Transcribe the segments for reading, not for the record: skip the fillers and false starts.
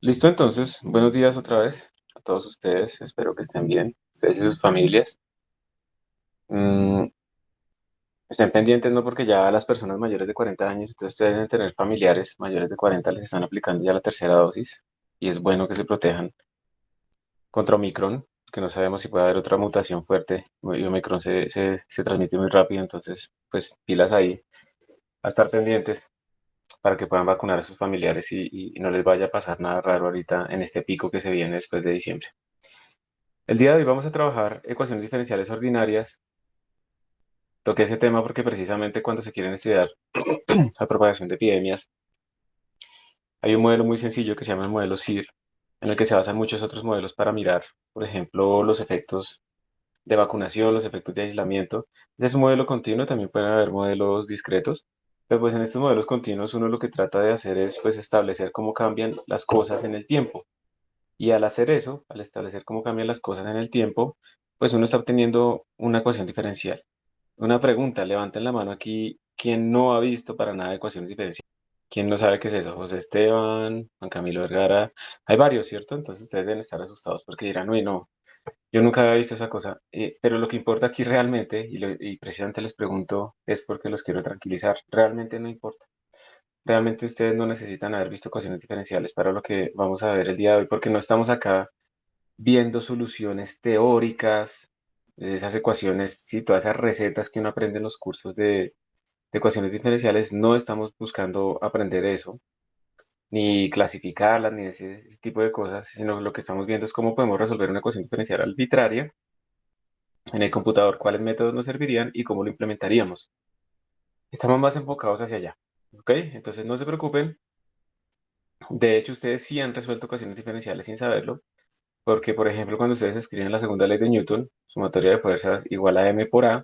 Listo, entonces, buenos días otra vez a todos ustedes. Espero que estén bien, ustedes y sus familias. Mm, Estén pendientes, ¿no? Porque ya las personas mayores de 40 años, entonces ustedes deben tener familiares mayores de 40, les están aplicando ya la tercera dosis y es bueno que se protejan contra Omicron, que no sabemos si puede haber otra mutación fuerte y Omicron se transmite muy rápido, entonces, pues pilas ahí, a estar pendientes para que puedan vacunar a sus familiares y no les vaya a pasar nada raro ahorita en este pico que se viene después de diciembre. El día de hoy vamos a trabajar ecuaciones diferenciales ordinarias. Toqué ese tema porque precisamente cuando se quieren estudiar la propagación de epidemias, hay un modelo muy sencillo que se llama el modelo SIR, en el que se basan muchos otros modelos para mirar, por ejemplo, los efectos de vacunación, los efectos de aislamiento. Ese es un modelo continuo, también pueden haber modelos discretos, pero pues en estos modelos continuos uno lo que trata de hacer es pues establecer cómo cambian las cosas en el tiempo. Y al hacer eso, al establecer cómo cambian las cosas en el tiempo, pues uno está obteniendo una ecuación diferencial. Una pregunta, levanten la mano aquí, ¿quién no ha visto para nada ecuaciones diferenciales? ¿Quién no sabe qué es eso? José Esteban, Juan Camilo Vergara, hay varios, ¿cierto? Entonces ustedes deben estar asustados porque dirán, uy, no, yo nunca había visto esa cosa. Pero lo que importa aquí realmente, y precisamente les pregunto, es porque los quiero tranquilizar, realmente no importa. Realmente ustedes no necesitan haber visto ecuaciones diferenciales para lo que vamos a ver el día de hoy, porque no estamos acá viendo soluciones teóricas, de esas ecuaciones, sí, todas esas recetas que uno aprende en los cursos de ecuaciones diferenciales, no estamos buscando aprender eso, ni clasificarlas, ni ese tipo de cosas, sino lo que estamos viendo es cómo podemos resolver una ecuación diferencial arbitraria en el computador, cuáles métodos nos servirían y cómo lo implementaríamos. Estamos más enfocados hacia allá, ¿ok? Entonces no se preocupen. De hecho, ustedes sí han resuelto ecuaciones diferenciales sin saberlo, porque, por ejemplo, cuando ustedes escriben la segunda ley de Newton, sumatoria de fuerzas igual a m por a,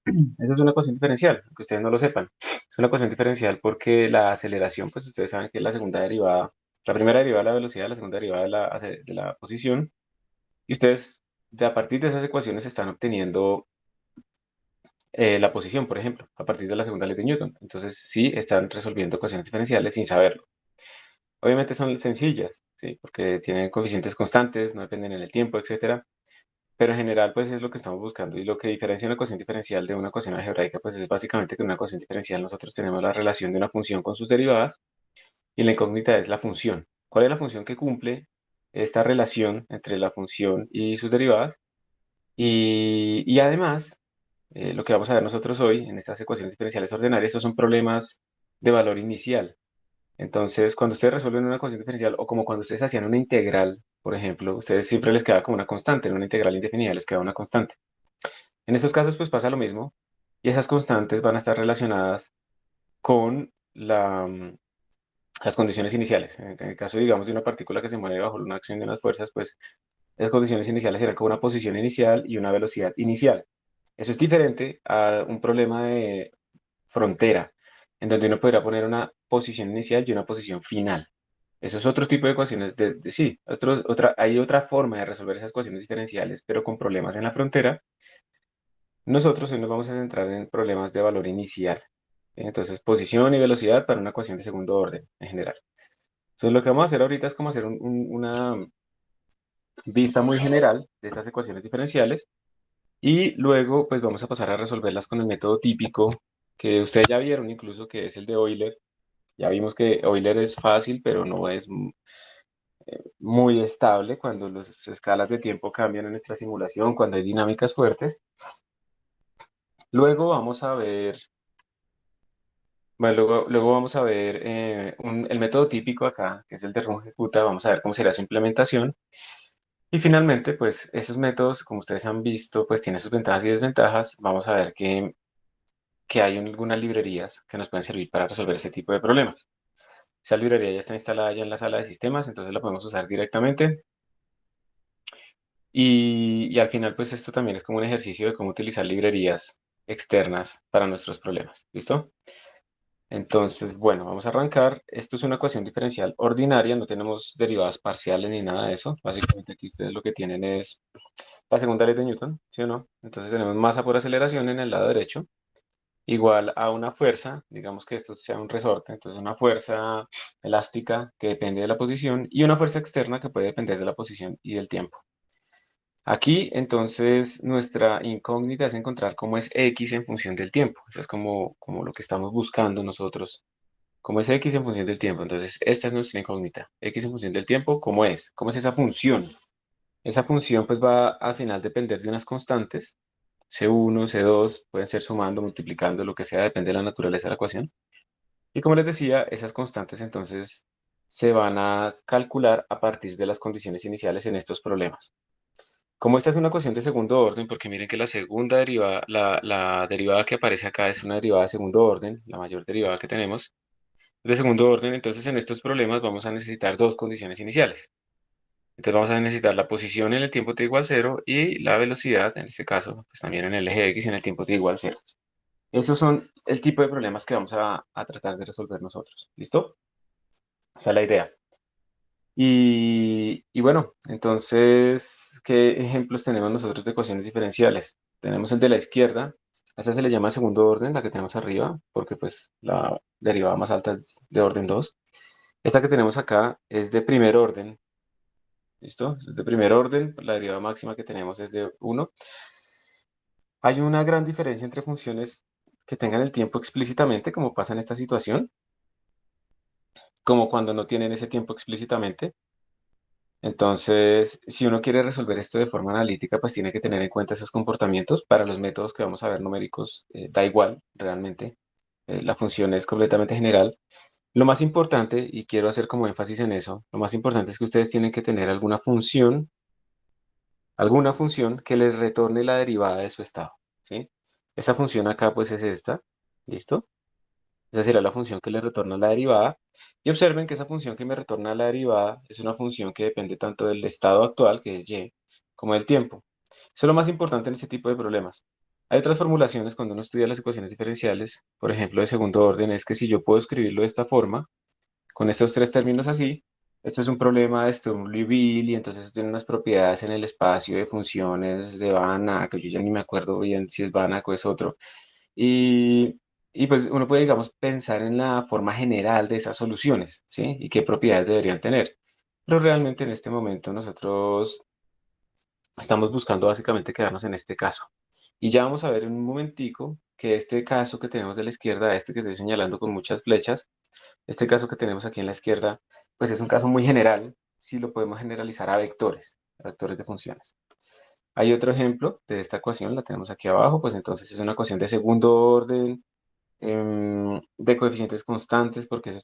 eso es una ecuación diferencial, aunque ustedes no lo sepan. Es una ecuación diferencial porque la aceleración, pues ustedes saben que es la segunda derivada, la primera derivada de la velocidad, la segunda derivada de la posición, y ustedes a partir de esas ecuaciones están obteniendo la posición, por ejemplo, a partir de la segunda ley de Newton. Entonces, sí, están resolviendo ecuaciones diferenciales sin saberlo. Obviamente son sencillas, ¿sí? Porque tienen coeficientes constantes, no dependen en el tiempo, etcétera. Pero en general, pues es lo que estamos buscando. Y lo que diferencia una ecuación diferencial de una ecuación algebraica, pues es básicamente que en una ecuación diferencial nosotros tenemos la relación de una función con sus derivadas y la incógnita es la función. ¿Cuál es la función que cumple esta relación entre la función y sus derivadas? Y además, lo que vamos a ver nosotros hoy en estas ecuaciones diferenciales ordinarias, estos son problemas de valor inicial. Entonces, cuando ustedes resuelven una ecuación diferencial o como cuando ustedes hacían una integral, por ejemplo, ustedes siempre les queda como una constante, en una integral indefinida les queda una constante. En estos casos, pues pasa lo mismo y esas constantes van a estar relacionadas con las condiciones iniciales. En el caso, digamos, de una partícula que se mueve bajo una acción de unas fuerzas, pues esas condiciones iniciales serán como una posición inicial y una velocidad inicial. Eso es diferente a un problema de frontera, en donde uno podrá poner una posición inicial y una posición final. Eso es otro tipo de ecuaciones, sí, hay otra forma de resolver esas ecuaciones diferenciales, pero con problemas en la frontera. Nosotros hoy nos vamos a centrar en problemas de valor inicial. Entonces, posición y velocidad para una ecuación de segundo orden en general. Entonces, lo que vamos a hacer ahorita es como hacer una vista muy general de esas ecuaciones diferenciales y luego pues vamos a pasar a resolverlas con el método típico que ustedes ya vieron incluso, que es el de Euler. Ya vimos que Euler es fácil, pero no es muy estable cuando las escalas de tiempo cambian en nuestra simulación, cuando hay dinámicas fuertes. Luego vamos a ver, bueno, luego vamos a ver el método típico acá, que es el de run ejecuta. Vamos a ver cómo será su implementación. Y finalmente, pues esos métodos, como ustedes han visto, pues tienen sus ventajas y desventajas. Vamos a ver que hay algunas librerías que nos pueden servir para resolver ese tipo de problemas. Esa librería ya está instalada ya en la sala de sistemas, entonces la podemos usar directamente. Y al final, pues esto también es como un ejercicio de cómo utilizar librerías externas para nuestros problemas. ¿Listo? Entonces, bueno, vamos a arrancar. Esto es una ecuación diferencial ordinaria, no tenemos derivadas parciales ni nada de eso. Básicamente aquí ustedes lo que tienen es la segunda ley de Newton, ¿sí o no? Entonces tenemos masa por aceleración en el lado derecho igual a una fuerza, digamos que esto sea un resorte, entonces una fuerza elástica que depende de la posición y una fuerza externa que puede depender de la posición y del tiempo. Aquí, entonces, nuestra incógnita es encontrar cómo es X en función del tiempo. Eso es como lo que estamos buscando nosotros. ¿Cómo es X en función del tiempo? Entonces, esta es nuestra incógnita. X en función del tiempo, ¿cómo es? ¿Cómo es esa función? Esa función pues va al final depender de unas constantes. C1, C2, pueden ser sumando, multiplicando, lo que sea, depende de la naturaleza de la ecuación. Y como les decía, esas constantes entonces se van a calcular a partir de las condiciones iniciales en estos problemas. Como esta es una ecuación de segundo orden, porque miren que la segunda derivada, la derivada que aparece acá es una derivada de segundo orden, la mayor derivada que tenemos de segundo orden, entonces en estos problemas vamos a necesitar dos condiciones iniciales. Entonces vamos a necesitar la posición en el tiempo t igual 0 y la velocidad, en este caso, pues también en el eje X en el tiempo t igual 0. Esos son el tipo de problemas que vamos a tratar de resolver nosotros. ¿Listo? Esa es la idea. Y bueno, entonces, ¿qué ejemplos tenemos nosotros de ecuaciones diferenciales? Tenemos el de la izquierda, a esa se le llama segundo orden, la que tenemos arriba, porque pues la derivada más alta es de orden 2. Esta que tenemos acá es de primer orden, ¿listo? Es de primer orden, la derivada máxima que tenemos es de 1. Hay una gran diferencia entre funciones que tengan el tiempo explícitamente, como pasa en esta situación, como cuando no tienen ese tiempo explícitamente. Entonces, si uno quiere resolver esto de forma analítica, pues tiene que tener en cuenta esos comportamientos. Para los métodos que vamos a ver numéricos, da igual, realmente. La función es completamente general. Lo más importante, y quiero hacer como énfasis en eso, lo más importante es que ustedes tienen que tener alguna función que les retorne la derivada de su estado, ¿sí? Esa función acá, pues es esta, ¿listo? Esa será la función que le retorna la derivada. Y observen que esa función que me retorna la derivada es una función que depende tanto del estado actual, que es y, como del tiempo. Eso es lo más importante en este tipo de problemas. Hay otras formulaciones cuando uno estudia las ecuaciones diferenciales, por ejemplo, de segundo orden, es que si yo puedo escribirlo de esta forma, con estos tres términos así, esto es un problema de Sturm-Liouville y entonces tiene unas propiedades en el espacio de funciones de Banach, que yo ya ni me acuerdo bien si es Banach o es otro. Y, y pues uno puede, digamos, pensar en la forma general de esas soluciones, ¿sí? Y qué propiedades deberían tener. Pero realmente en este momento nosotros estamos buscando básicamente quedarnos en este caso. Y ya vamos a ver en un momentico que este caso que tenemos de la izquierda, este que estoy señalando con muchas flechas, este caso que tenemos aquí en la izquierda, pues es un caso muy general, si lo podemos generalizar a vectores de funciones. Hay otro ejemplo de esta ecuación, la tenemos aquí abajo, pues entonces es una ecuación de segundo orden, de coeficientes constantes, porque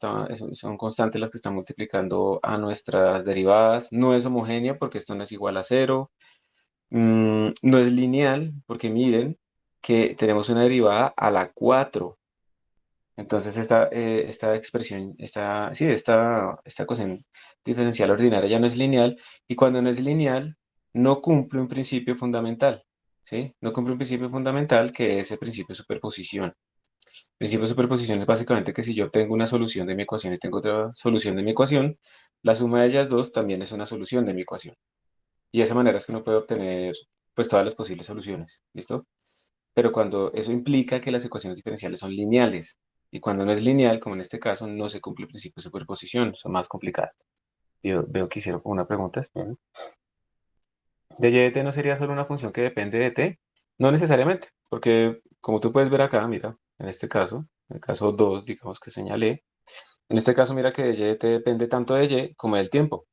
son constantes las que están multiplicando a nuestras derivadas. No es homogénea porque esto no es igual a cero. No es lineal porque miren que tenemos una derivada a la 4. Entonces esta expresión, esta ecuación diferencial ordinaria ya no es lineal y cuando no es lineal no cumple un principio fundamental, ¿sí? No cumple un principio fundamental que es el principio de superposición. Principio de superposición es básicamente que si yo tengo una solución de mi ecuación y tengo otra solución de mi ecuación, la suma de ellas dos también es una solución de mi ecuación. Y de esa manera es que uno puede obtener pues todas las posibles soluciones, ¿listo? Pero cuando eso implica que las ecuaciones diferenciales son lineales y cuando no es lineal, como en este caso, no se cumple el principio de superposición, son más complicadas. Yo veo que hicieron una pregunta. Bien. ¿De y de t no sería solo una función que depende de t? No necesariamente, porque como tú puedes ver acá, mira, en este caso, en el caso 2, digamos que señalé, en este caso mira que de y de t depende tanto de y como del tiempo.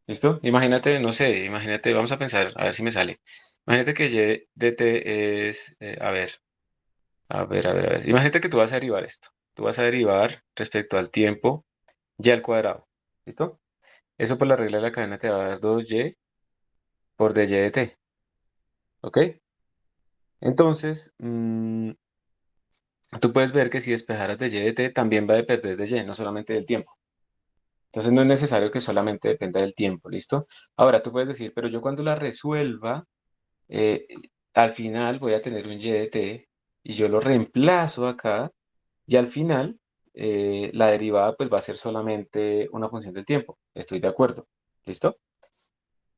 ¿Listo? Imagínate, no sé, imagínate, vamos a pensar, a ver si me sale. Imagínate que y de t es, a ver. Imagínate que tú vas a derivar esto. Tú vas a derivar respecto al tiempo y al cuadrado. ¿Listo? Eso por la regla de la cadena te va a dar 2y por dy de t. ¿Ok? Entonces, tú puedes ver que si despejaras de y de t, también va a depender de y, no solamente del tiempo. Entonces, no es necesario que solamente dependa del tiempo. ¿Listo? Ahora, tú puedes decir, pero yo cuando la resuelva, eh, al final voy a tener un y de t y yo lo reemplazo acá. Y al final, la derivada pues va a ser solamente una función del tiempo. Estoy de acuerdo. ¿Listo?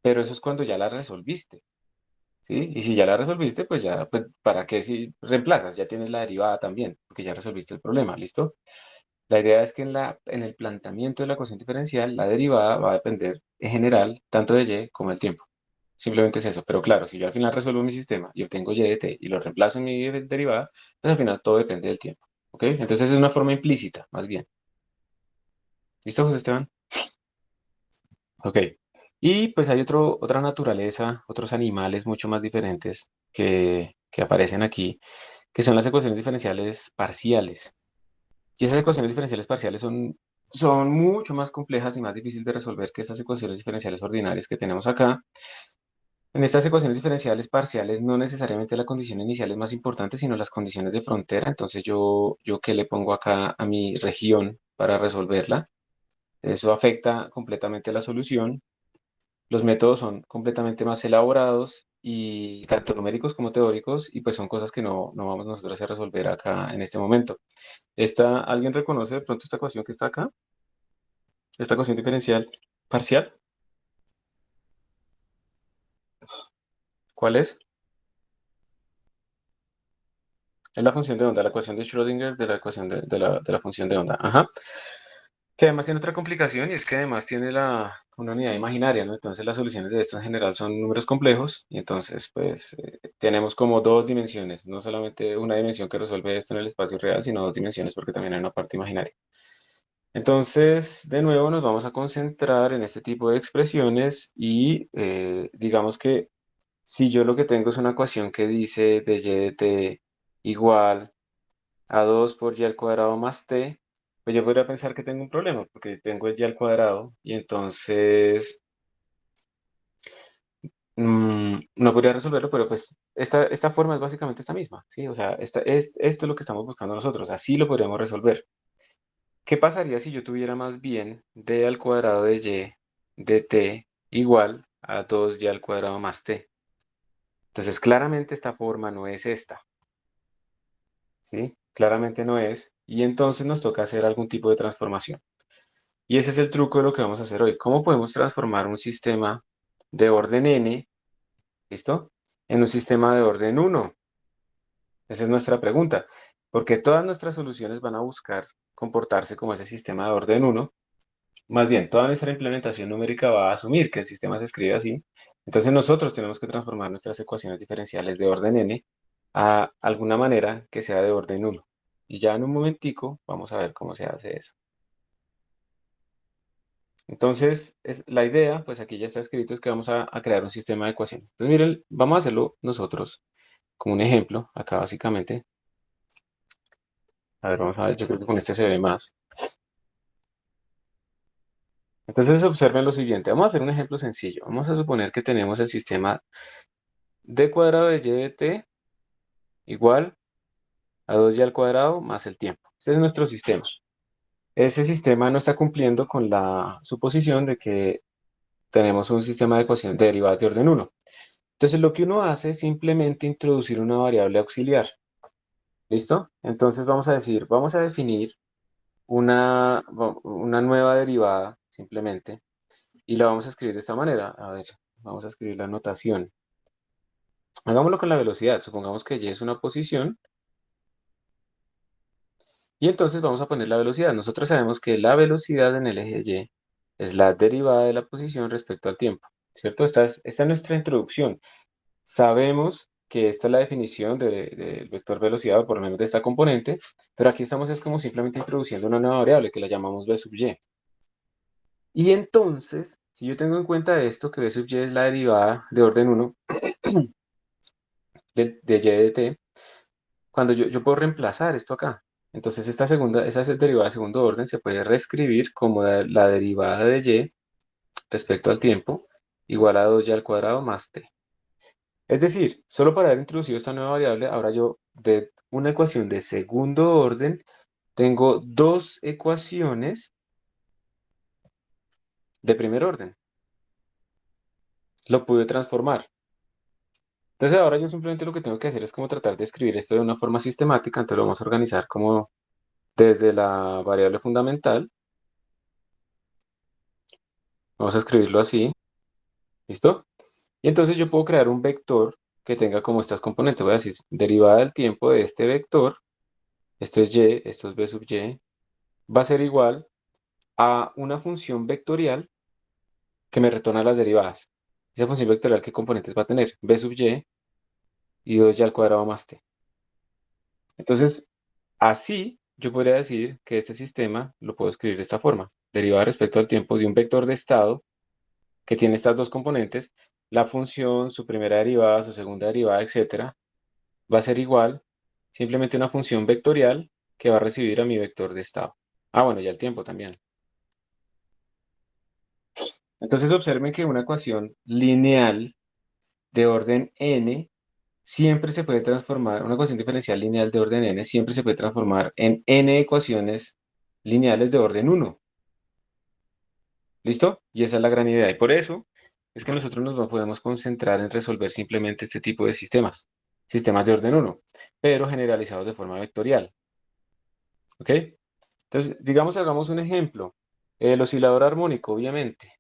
Pero eso es cuando ya la resolviste. ¿sí? Y si ya la resolviste, pues ya, pues, ¿para qué si reemplazas? Ya tienes la derivada también, porque ya resolviste el problema, ¿listo? La idea es que en el planteamiento de la ecuación diferencial, la derivada va a depender en general tanto de y como del tiempo. Simplemente es eso. Pero claro, si yo al final resuelvo mi sistema y obtengo y de t y lo reemplazo en mi derivada, pues al final todo depende del tiempo. ¿Ok? Entonces es una forma implícita, más bien. ¿Listo, José Esteban? Ok. Y pues hay otra naturaleza, otros animales mucho más diferentes que aparecen aquí, que son las ecuaciones diferenciales parciales. Y esas ecuaciones diferenciales parciales son mucho más complejas y más difíciles de resolver que esas ecuaciones diferenciales ordinarias que tenemos acá. En estas ecuaciones diferenciales parciales no necesariamente la condición inicial es más importante, sino las condiciones de frontera. Entonces yo ¿qué le pongo acá a mi región para resolverla? Eso afecta completamente la solución. Los métodos son completamente más elaborados y tanto numéricos como teóricos, y pues son cosas que no vamos nosotros a resolver acá en este momento. ¿Alguien reconoce de pronto esta ecuación que está acá? Esta ecuación diferencial parcial, ¿cuál es? Es la función de onda, la ecuación de Schrödinger de la ecuación de la función de onda. Ajá. Que además tiene otra complicación y es que además tiene una unidad imaginaria, ¿no? Entonces las soluciones de esto en general son números complejos y entonces pues tenemos como dos dimensiones, no solamente una dimensión que resuelve esto en el espacio real, sino dos dimensiones porque también hay una parte imaginaria. Entonces, de nuevo nos vamos a concentrar en este tipo de expresiones y digamos que si yo lo que tengo es una ecuación que dice de y de t igual a 2 por y al cuadrado más t, pues yo podría pensar que tengo un problema, porque tengo el y al cuadrado y entonces no podría resolverlo, pero pues esta forma es básicamente esta misma, ¿sí? O sea, esto es lo que estamos buscando nosotros, así lo podríamos resolver. ¿Qué pasaría si yo tuviera más bien d al cuadrado de y de t igual a 2y al cuadrado más t? Entonces, claramente esta forma no es esta, ¿sí? Claramente no es, y entonces nos toca hacer algún tipo de transformación. Y ese es el truco de lo que vamos a hacer hoy. ¿Cómo podemos transformar un sistema de orden n, ¿listo? En un sistema de orden 1? Esa es nuestra pregunta. Porque todas nuestras soluciones van a buscar comportarse como ese sistema de orden 1. Más bien, toda nuestra implementación numérica va a asumir que el sistema se escribe así. Entonces nosotros tenemos que transformar nuestras ecuaciones diferenciales de orden n a alguna manera que sea de orden 1. Y ya en un momentico vamos a ver cómo se hace eso. Entonces, la idea, pues aquí ya está escrito, es que vamos a crear un sistema de ecuaciones. Entonces, miren, vamos a hacerlo nosotros como un ejemplo, acá básicamente. A ver, vamos a ver, yo creo que con este se ve más. Entonces, observen lo siguiente. Vamos a hacer un ejemplo sencillo. Vamos a suponer que tenemos el sistema d cuadrado de y de t igual a 2y al cuadrado más el tiempo. Este es nuestro sistema. Ese sistema no está cumpliendo con la suposición de que tenemos un sistema de ecuaciones de derivadas de orden 1. Entonces, lo que uno hace es simplemente introducir una variable auxiliar. ¿Listo? Entonces vamos a definir una nueva derivada simplemente y la vamos a escribir de esta manera. A ver, vamos a escribir la notación. Hagámoslo con la velocidad. Supongamos que y es una posición y entonces vamos a poner la velocidad. Nosotros sabemos que la velocidad en el eje y es la derivada de la posición respecto al tiempo, ¿cierto? Esta es nuestra introducción. Sabemos que esta es la definición del vector velocidad, o por lo menos de esta componente, pero aquí estamos es como simplemente introduciendo una nueva variable que la llamamos b sub y. Y entonces, si yo tengo en cuenta esto, que b sub y es la derivada de orden 1 de y de t, cuando yo puedo reemplazar esto acá. Entonces esa derivada de segundo orden se puede reescribir como la derivada de y respecto al tiempo igual a 2y al cuadrado más t. Es decir, solo para haber introducido esta nueva variable, ahora yo de una ecuación de segundo orden tengo dos ecuaciones de primer orden. Lo pude transformar. Entonces ahora yo simplemente lo que tengo que hacer es como tratar de escribir esto de una forma sistemática. Entonces lo vamos a organizar como desde la variable fundamental. Vamos a escribirlo así. ¿Listo? Y entonces yo puedo crear un vector que tenga como estas componentes. Voy a decir, derivada del tiempo de este vector, esto es y, esto es b sub y, va a ser igual a una función vectorial que me retorna las derivadas. Esa función vectorial, ¿qué componentes va a tener? B sub y 2y al cuadrado más t. Entonces, así yo podría decir que este sistema lo puedo escribir de esta forma. Derivada respecto al tiempo de un vector de estado que tiene estas dos componentes, la función, su primera derivada, su segunda derivada, etcétera, va a ser igual simplemente una función vectorial que va a recibir a mi vector de estado. Ah, bueno, ya el tiempo también. Entonces observen que una ecuación lineal de orden n siempre se puede transformar, una ecuación diferencial lineal de orden n siempre se puede transformar en n ecuaciones lineales de orden 1. ¿Listo? Y esa es la gran idea. Y por eso es que nosotros nos podemos concentrar en resolver simplemente este tipo de sistemas, sistemas de orden 1, pero generalizados de forma vectorial. ¿Ok? Entonces, digamos, hagamos un ejemplo. El oscilador armónico, obviamente.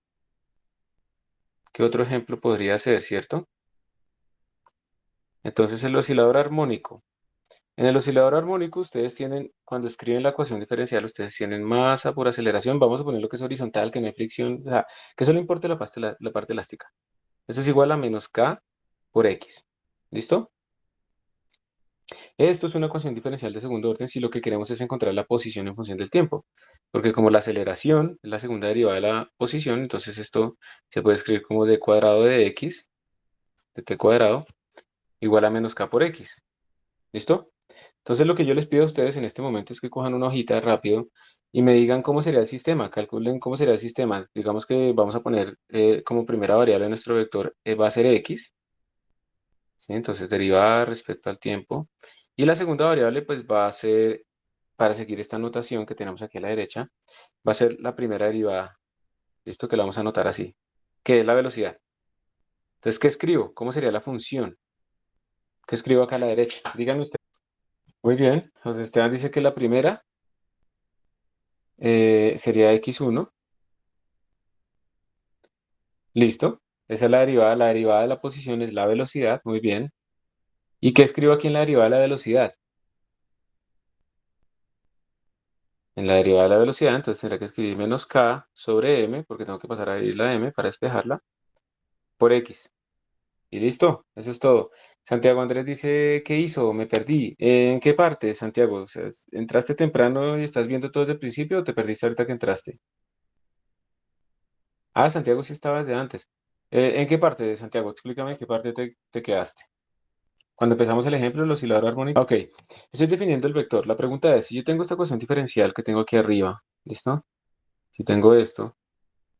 ¿Qué otro ejemplo podría ser, cierto? Entonces, el oscilador armónico. En el oscilador armónico, ustedes tienen, cuando escriben la ecuación diferencial, ustedes tienen masa por aceleración. Vamos a poner lo que es horizontal, que no hay fricción, o sea, que solo importe la parte elástica. Eso es igual a menos K por X. ¿Listo? Esto es una ecuación diferencial de segundo orden si lo que queremos es encontrar la posición en función del tiempo. Porque como la aceleración es la segunda derivada de la posición, entonces esto se puede escribir como d cuadrado de x, de t cuadrado, igual a menos k por x. ¿Listo? Entonces lo que yo les pido a ustedes en este momento es que cojan una hojita rápido y me digan cómo sería el sistema, calculen cómo sería el sistema. Digamos que vamos a poner como primera variable de nuestro vector va a ser x, ¿sí? Entonces derivada respecto al tiempo. Y la segunda variable pues va a ser, para seguir esta notación que tenemos aquí a la derecha, va a ser la primera derivada. Listo, que la vamos a anotar así, que es la velocidad. Entonces, ¿qué escribo? ¿Cómo sería la función? ¿Qué escribo acá a la derecha? Díganme ustedes. Muy bien, José Esteban dice que la primera sería x1. Listo. Esa es la derivada. La derivada de la posición es la velocidad. Muy bien. ¿Y qué escribo aquí en la derivada de la velocidad? En la derivada de la velocidad, entonces tendré que escribir menos k sobre m, porque tengo que pasar ahí la m para despejarla, por x. Y listo, eso es todo. Santiago Andrés dice, ¿qué hizo? Me perdí. ¿En qué parte, Santiago? O sea, ¿entraste temprano y estás viendo todo desde el principio o te perdiste ahorita que entraste? Ah, Santiago sí estaba desde antes. ¿En qué parte, Santiago? Explícame en qué parte te quedaste. Cuando empezamos el ejemplo del oscilador armónico. Ok, estoy definiendo el vector. La pregunta es, si yo tengo esta ecuación diferencial que tengo aquí arriba, ¿listo? Si tengo esto,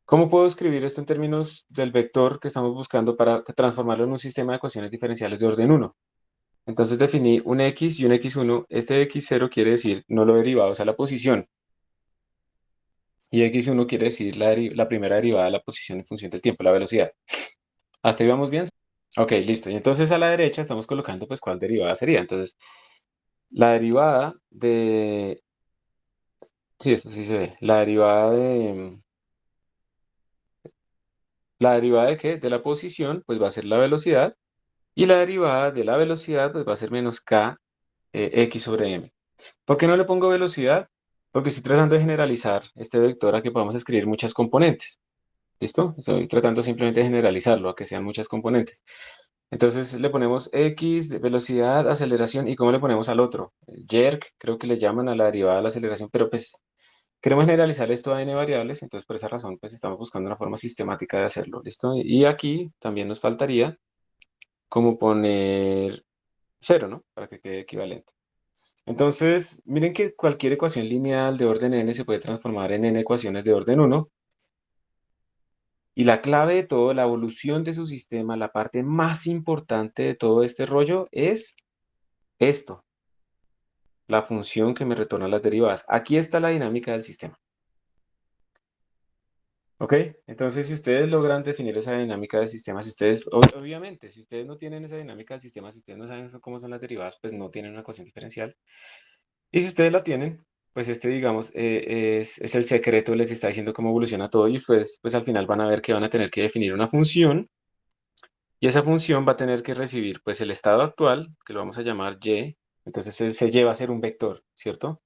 ¿cómo puedo escribir esto en términos del vector que estamos buscando para transformarlo en un sistema de ecuaciones diferenciales de orden 1? Entonces definí un x y un x1. Este x0 quiere decir no lo derivado, o sea, la posición. Y x1 quiere decir la primera derivada de la posición en función del tiempo, la velocidad. ¿Hasta ahí vamos bien? Ok, listo. Y entonces a la derecha estamos colocando pues cuál derivada sería. Entonces, la derivada de... Sí, esto sí se ve. ¿La derivada de qué? De la posición, pues va a ser la velocidad. Y la derivada de la velocidad, pues va a ser menos k x sobre m. ¿Por qué no le pongo velocidad? Porque estoy tratando de generalizar este vector a que podamos escribir muchas componentes. ¿Listo? Estoy tratando simplemente de generalizarlo a que sean muchas componentes. Entonces le ponemos x, de velocidad, aceleración, ¿y cómo le ponemos al otro? Jerk, creo que le llaman a la derivada de la aceleración, pero pues queremos generalizar esto a n variables, entonces por esa razón pues estamos buscando una forma sistemática de hacerlo. ¿Listo? Y aquí también nos faltaría como poner cero, ¿no? Para que quede equivalente. Entonces, miren que cualquier ecuación lineal de orden n se puede transformar en n ecuaciones de orden 1. Y la clave de todo, la evolución de su sistema, la parte más importante de todo este rollo es esto, la función que me retorna las derivadas. Aquí está la dinámica del sistema. ¿Ok? Entonces, si ustedes logran definir esa dinámica del sistema, si ustedes, obviamente, si ustedes no tienen esa dinámica del sistema, si ustedes no saben cómo son las derivadas, pues no tienen una ecuación diferencial. Y si ustedes la tienen, pues este, digamos, es el secreto, les está diciendo cómo evoluciona todo y pues al final van a ver que van a tener que definir una función Y esa función va a tener que recibir pues el estado actual, que lo vamos a llamar y, entonces ese y va a ser un vector, ¿cierto?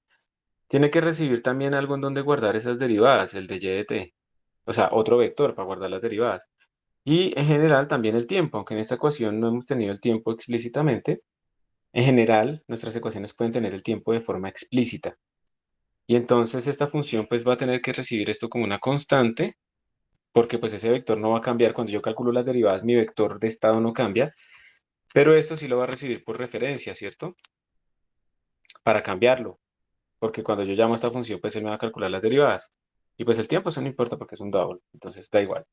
Tiene que recibir también algo en donde guardar esas derivadas, el de y de t, o sea, otro vector para guardar las derivadas. Y en general también el tiempo, aunque en esta ecuación no hemos tenido el tiempo explícitamente, en general nuestras ecuaciones pueden tener el tiempo de forma explícita. Y entonces esta función pues va a tener que recibir esto como una constante, porque pues ese vector no va a cambiar. Cuando yo calculo las derivadas, mi vector de estado no cambia, pero esto sí lo va a recibir por referencia, ¿cierto? Para cambiarlo, porque cuando yo llamo a esta función, pues él me va a calcular las derivadas. Y pues el tiempo eso no importa porque es un double, entonces da igual.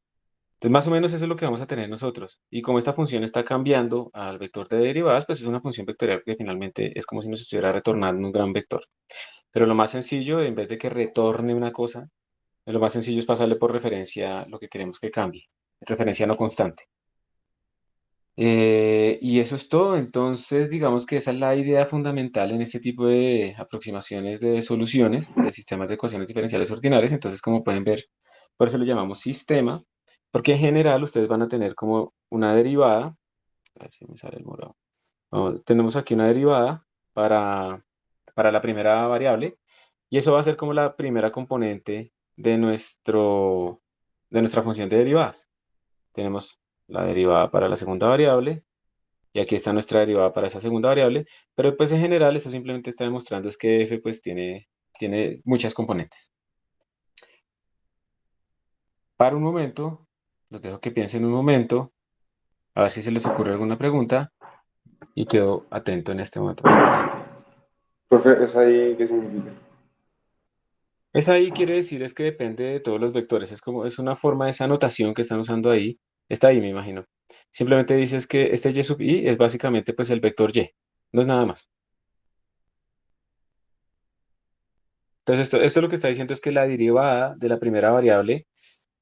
Entonces más o menos eso es lo que vamos a tener nosotros. Y como esta función está cambiando al vector de derivadas, pues es una función vectorial que finalmente es como si nos estuviera retornando un gran vector. Pero lo más sencillo, en vez de que retorne una cosa, lo más sencillo es pasarle por referencia lo que queremos que cambie. Referencia no constante. Y eso es todo. Entonces, digamos que esa es la idea fundamental en este tipo de aproximaciones de soluciones de sistemas de ecuaciones diferenciales ordinarias. Entonces, como pueden ver, por eso lo llamamos sistema, porque en general ustedes van a tener como una derivada. A ver si me sale el morado. Tenemos aquí una derivada para, para la primera variable, y eso va a ser como la primera componente de nuestra función de derivadas. Tenemos la derivada para la segunda variable, y aquí está nuestra derivada para esa segunda variable, pero pues en general eso simplemente está demostrando es que f pues tiene muchas componentes. Para un momento, los dejo que piensen un momento, a ver si se les ocurre alguna pregunta, y quedo atento en este momento para responder. Profe, ¿es ahí qué significa? Esa ahí quiere decir es que depende de todos los vectores, es como, es una forma de esa anotación que están usando ahí, está ahí me imagino. Simplemente dices que este y sub i es básicamente pues el vector y, no es nada más. Entonces esto lo que está diciendo es que la derivada de la primera variable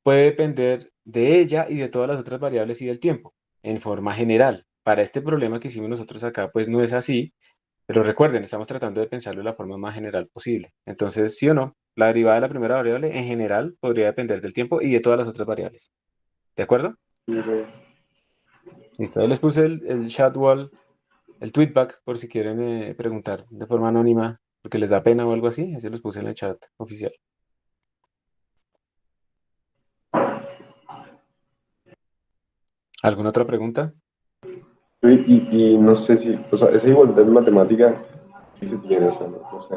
puede depender de ella y de todas las otras variables y del tiempo, en forma general. Para este problema que hicimos nosotros acá, pues no es así, pero recuerden, estamos tratando de pensarlo de la forma más general posible. Entonces, sí o no, la derivada de la primera variable en general podría depender del tiempo y de todas las otras variables. ¿De acuerdo? Listo, ahí les puse el chat wall, el tweetback, por si quieren preguntar de forma anónima, porque les da pena o algo así, así los puse en el chat oficial. ¿Alguna otra pregunta? Y no sé si, o sea, esa igualdad en matemática sí se tiene, o sea, no sé.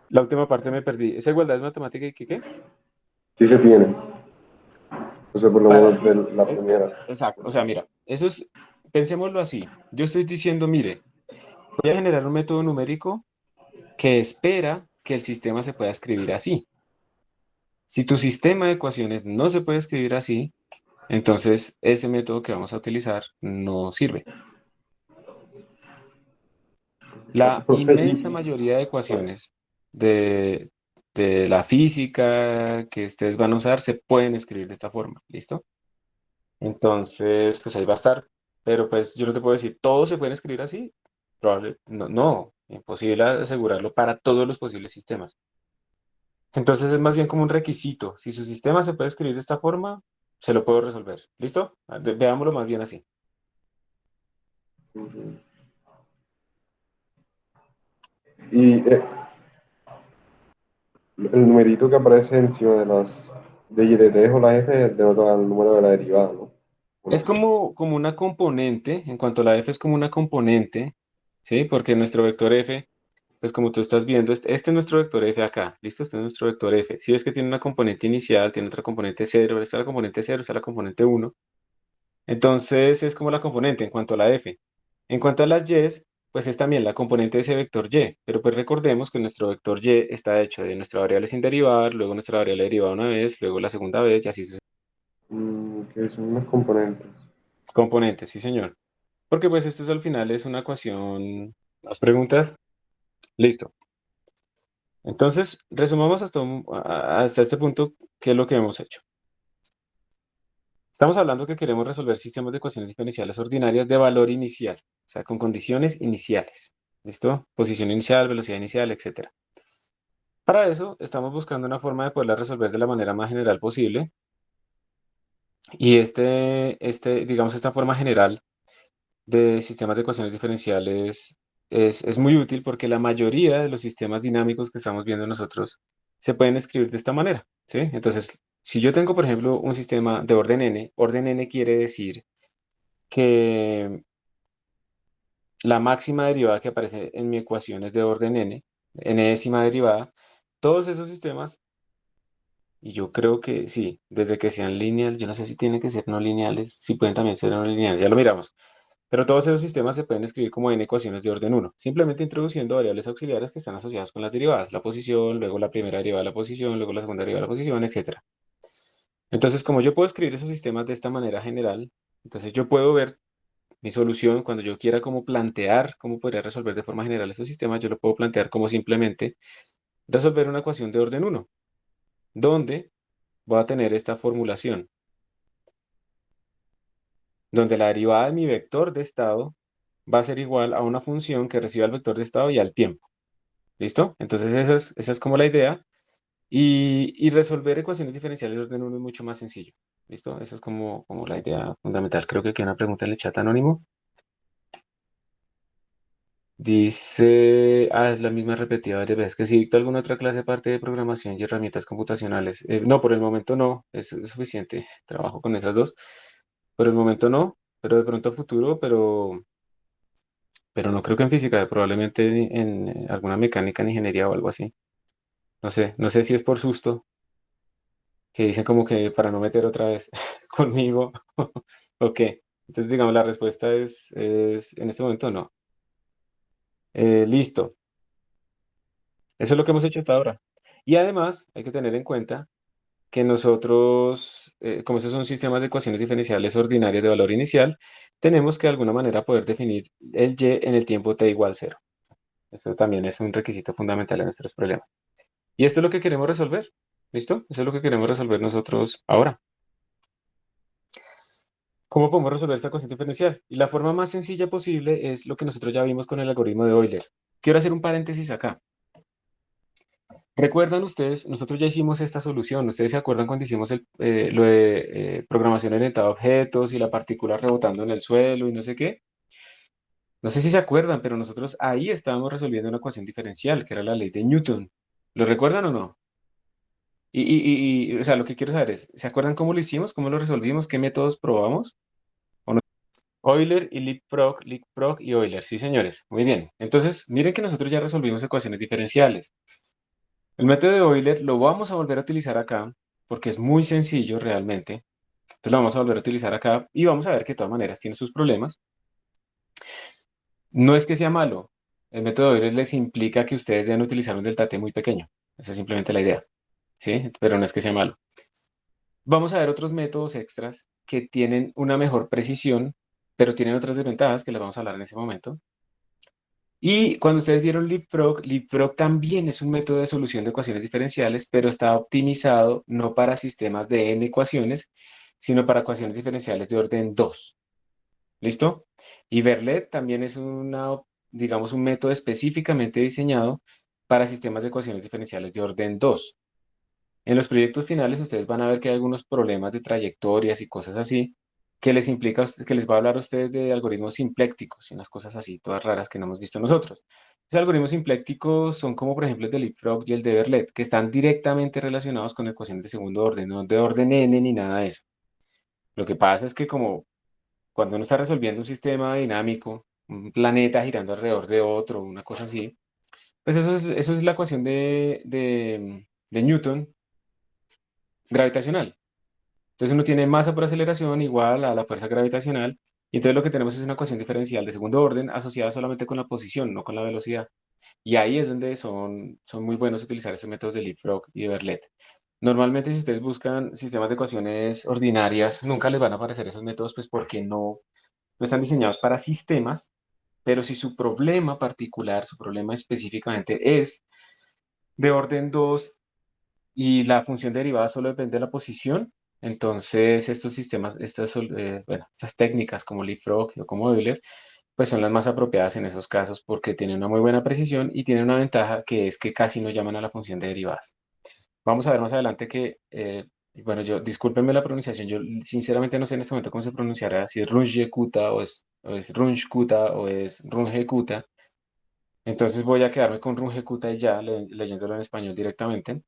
La última parte me perdí. ¿Esa igualdad es matemática y qué? Sí se tiene, o sea, por lo Para, menos de la primera. exacto. O sea, mira, eso es, pensémoslo así. Yo estoy diciendo, mire, voy a generar un método numérico que espera que el sistema se pueda escribir así. Si tu sistema de ecuaciones no se puede escribir así, entonces ese método que vamos a utilizar no sirve. La Profe, inmensa mayoría de ecuaciones de, de la física que ustedes van a usar se pueden escribir de esta forma. ¿Listo? Entonces, pues ahí va a estar. Pero pues yo no te puedo decir, ¿todos se pueden escribir así? Probable, no, no, imposible asegurarlo para todos los posibles sistemas. Entonces es más bien como un requisito. Si su sistema se puede escribir de esta forma, se lo puedo resolver. ¿Listo? Veámoslo más bien así. y el numerito que aparece encima de las de y de T o la F denota el número de la derivada, ¿no? Es Bueno, como una componente, en cuanto a la f es como una componente, ¿sí? Porque nuestro vector f, pues como tú estás viendo, este es nuestro vector f acá, ¿listo? Este es nuestro vector f. Si ves que tiene una componente inicial, tiene otra componente cero, está la componente cero, está la componente uno. Entonces es como la componente en cuanto a la f. En cuanto a las y's, pues es también la componente de ese vector y, pero pues recordemos que nuestro vector y está hecho de nuestra variable sin derivar, luego nuestra variable derivada una vez, luego la segunda vez y así sucesivamente. que son unos componentes. Componentes, sí señor. Porque pues esto es al final es una ecuación. ¿Las preguntas? Listo. Entonces, resumamos hasta este punto qué es lo que hemos hecho. Estamos hablando que queremos resolver sistemas de ecuaciones diferenciales ordinarias de valor inicial, o sea, con condiciones iniciales. ¿Listo? Posición inicial, velocidad inicial, etcétera. Para eso, estamos buscando una forma de poderla resolver de la manera más general posible. Y digamos, esta forma general de sistemas de ecuaciones diferenciales es muy útil porque la mayoría de los sistemas dinámicos que estamos viendo nosotros se pueden escribir de esta manera, ¿sí? Entonces, si yo tengo, por ejemplo, un sistema de orden n quiere decir que la máxima derivada que aparece en mi ecuación es de orden n, enésima derivada. Todos esos sistemas, y yo creo que sí, desde que sean lineales, yo no sé si tienen que ser no lineales, si pueden también ser no lineales, ya lo miramos. Pero todos esos sistemas se pueden escribir como n ecuaciones de orden uno, simplemente introduciendo variables auxiliares que están asociadas con las derivadas, la posición, luego la primera derivada de la posición, luego la segunda derivada de la posición, etcétera. Entonces, como yo puedo escribir esos sistemas de esta manera general, entonces yo puedo ver mi solución cuando yo quiera como plantear cómo podría resolver de forma general esos sistemas, yo lo puedo plantear como simplemente resolver una ecuación de orden uno, donde voy a tener esta formulación, donde la derivada de mi vector de estado va a ser igual a una función que reciba el vector de estado y al tiempo. ¿Listo? Entonces esa es como la idea. Y resolver ecuaciones diferenciales de orden uno es mucho más sencillo. ¿Listo? Eso es como la idea fundamental. Creo que aquí hay una pregunta en el chat anónimo. Dice, es la misma repetida varias veces, que si dicta alguna otra clase aparte de programación y herramientas computacionales. No, por el momento no, es suficiente. Trabajo con esas dos. Por el momento no, pero de pronto a futuro, pero no creo que en física, probablemente en alguna mecánica, en ingeniería o algo así. No sé si es por susto, que dicen como que para no meter otra vez conmigo o qué. Entonces, digamos, la respuesta es en este momento no. Listo. Eso es lo que hemos hecho hasta ahora. Y además, hay que tener en cuenta que nosotros, como esos son sistemas de ecuaciones diferenciales ordinarias de valor inicial, tenemos que de alguna manera poder definir el y en el tiempo t igual cero. Eso también es un requisito fundamental en nuestros problemas. Y esto es lo que queremos resolver. ¿Listo? Eso es lo que queremos resolver nosotros ahora. ¿Cómo podemos resolver esta ecuación diferencial? Y la forma más sencilla posible es lo que nosotros ya vimos con el algoritmo de Euler. Quiero hacer un paréntesis acá. ¿Recuerdan ustedes? Nosotros ya hicimos esta solución. ¿Ustedes se acuerdan cuando hicimos lo de programación orientada a objetos y la partícula rebotando en el suelo y no sé qué? No sé si se acuerdan, pero nosotros ahí estábamos resolviendo una ecuación diferencial, que era la ley de Newton. ¿Lo recuerdan o no? O sea, lo que quiero saber es, ¿se acuerdan cómo lo hicimos? ¿Cómo lo resolvimos? ¿Qué métodos probamos? Euler y Leapfrog y Euler. Sí, señores. Muy bien. Entonces, miren que nosotros ya resolvimos ecuaciones diferenciales. El método de Euler lo vamos a volver a utilizar acá porque es muy sencillo realmente. Entonces lo vamos a volver a utilizar acá y vamos a ver que de todas maneras tiene sus problemas. No es que sea malo. El método de Euler les implica que ustedes deben utilizar un delta t muy pequeño. Esa es simplemente la idea. ¿Sí? Pero no es que sea malo. Vamos a ver otros métodos extras que tienen una mejor precisión, pero tienen otras desventajas que les vamos a hablar en ese momento. Y cuando ustedes vieron Leapfrog también es un método de solución de ecuaciones diferenciales, pero está optimizado no para sistemas de n ecuaciones, sino para ecuaciones diferenciales de orden 2. ¿Listo? Y Verlet también es digamos, un método específicamente diseñado para sistemas de ecuaciones diferenciales de orden 2. En los proyectos finales ustedes van a ver que hay algunos problemas de trayectorias y cosas así que les va a hablar a ustedes de algoritmos simplécticos y unas cosas así todas raras que no hemos visto nosotros. Los algoritmos simplécticos son como por ejemplo el de Leapfrog y el de Verlet, que están directamente relacionados con ecuaciones de segundo orden, no de orden n ni nada de eso. Lo que pasa es que como cuando uno está resolviendo un sistema dinámico, un planeta girando alrededor de otro, una cosa así, pues eso es la ecuación de Newton gravitacional. Entonces uno tiene masa por aceleración igual a la fuerza gravitacional, y entonces lo que tenemos es una ecuación diferencial de segundo orden asociada solamente con la posición, no con la velocidad. Y ahí es donde son muy buenos utilizar esos métodos de Leapfrog y de Verlet. Normalmente si ustedes buscan sistemas de ecuaciones ordinarias, nunca les van a aparecer esos métodos, pues porque no están diseñados para sistemas, pero si su problema particular, su problema específicamente es de orden 2 y la función derivada solo depende de la posición, entonces estos sistemas, bueno, estas técnicas como Leapfrog o como Euler, pues son las más apropiadas en esos casos porque tienen una muy buena precisión y tienen una ventaja que es que casi no llaman a la función de derivadas. Vamos a ver más adelante que Y bueno, discúlpenme la pronunciación, yo sinceramente no sé en este momento cómo se pronunciará, si es Runjekuta o es Runjkuta o es Runjekuta. Entonces voy a quedarme con Runjekuta y ya, leyéndolo en español directamente.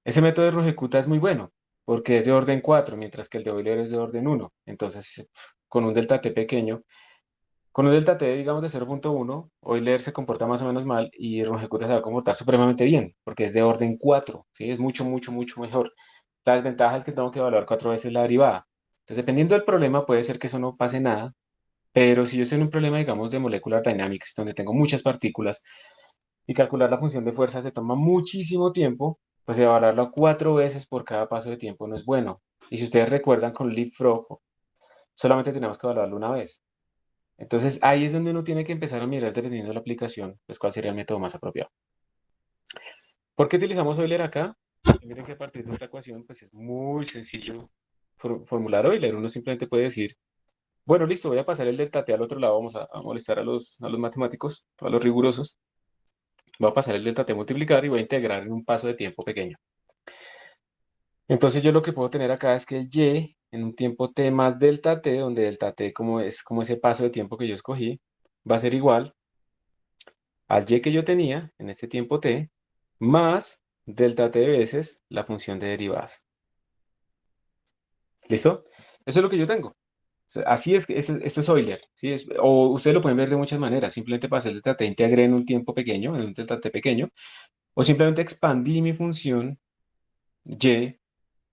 Ese método de Runjekuta es muy bueno, porque es de orden 4 mientras que el de Euler es de orden 1. Entonces, con un delta t pequeño, con un delta t, digamos, de 0,1, Euler se comporta más o menos mal y Runge-Kutta se va a comportar supremamente bien, porque es de orden 4, ¿sí? Es mucho, mucho, mucho mejor. La desventaja es que tengo que evaluar 4 veces la derivada. Entonces, dependiendo del problema, puede ser que eso no pase nada, pero si yo estoy en un problema, digamos, de molecular dynamics, donde tengo muchas partículas y calcular la función de fuerza se toma muchísimo tiempo, pues evaluarlo 4 veces por cada paso de tiempo no es bueno. Y si ustedes recuerdan con Leapfrog, solamente tenemos que evaluarlo una vez. Entonces ahí es donde uno tiene que empezar a mirar dependiendo de la aplicación, pues cuál sería el método más apropiado. ¿Por qué utilizamos Euler acá? Porque miren que a partir de esta ecuación pues es muy sencillo formular Euler. Uno simplemente puede decir, bueno, listo, voy a pasar el delta t al otro lado, vamos a molestar a los matemáticos, a los rigurosos. Voy a pasar el delta t a multiplicar y voy a integrar en un paso de tiempo pequeño. Entonces yo lo que puedo tener acá es que el y en un tiempo t más delta t, donde delta t como es como ese paso de tiempo que yo escogí, va a ser igual al y que yo tenía en este tiempo t, más delta t veces la función de derivadas. ¿Listo? Eso es lo que yo tengo. O sea, así es que esto es Euler, ¿sí? O ustedes lo pueden ver de muchas maneras. Simplemente para hacer delta t integré en un tiempo pequeño, en un delta t pequeño, o simplemente expandí mi función y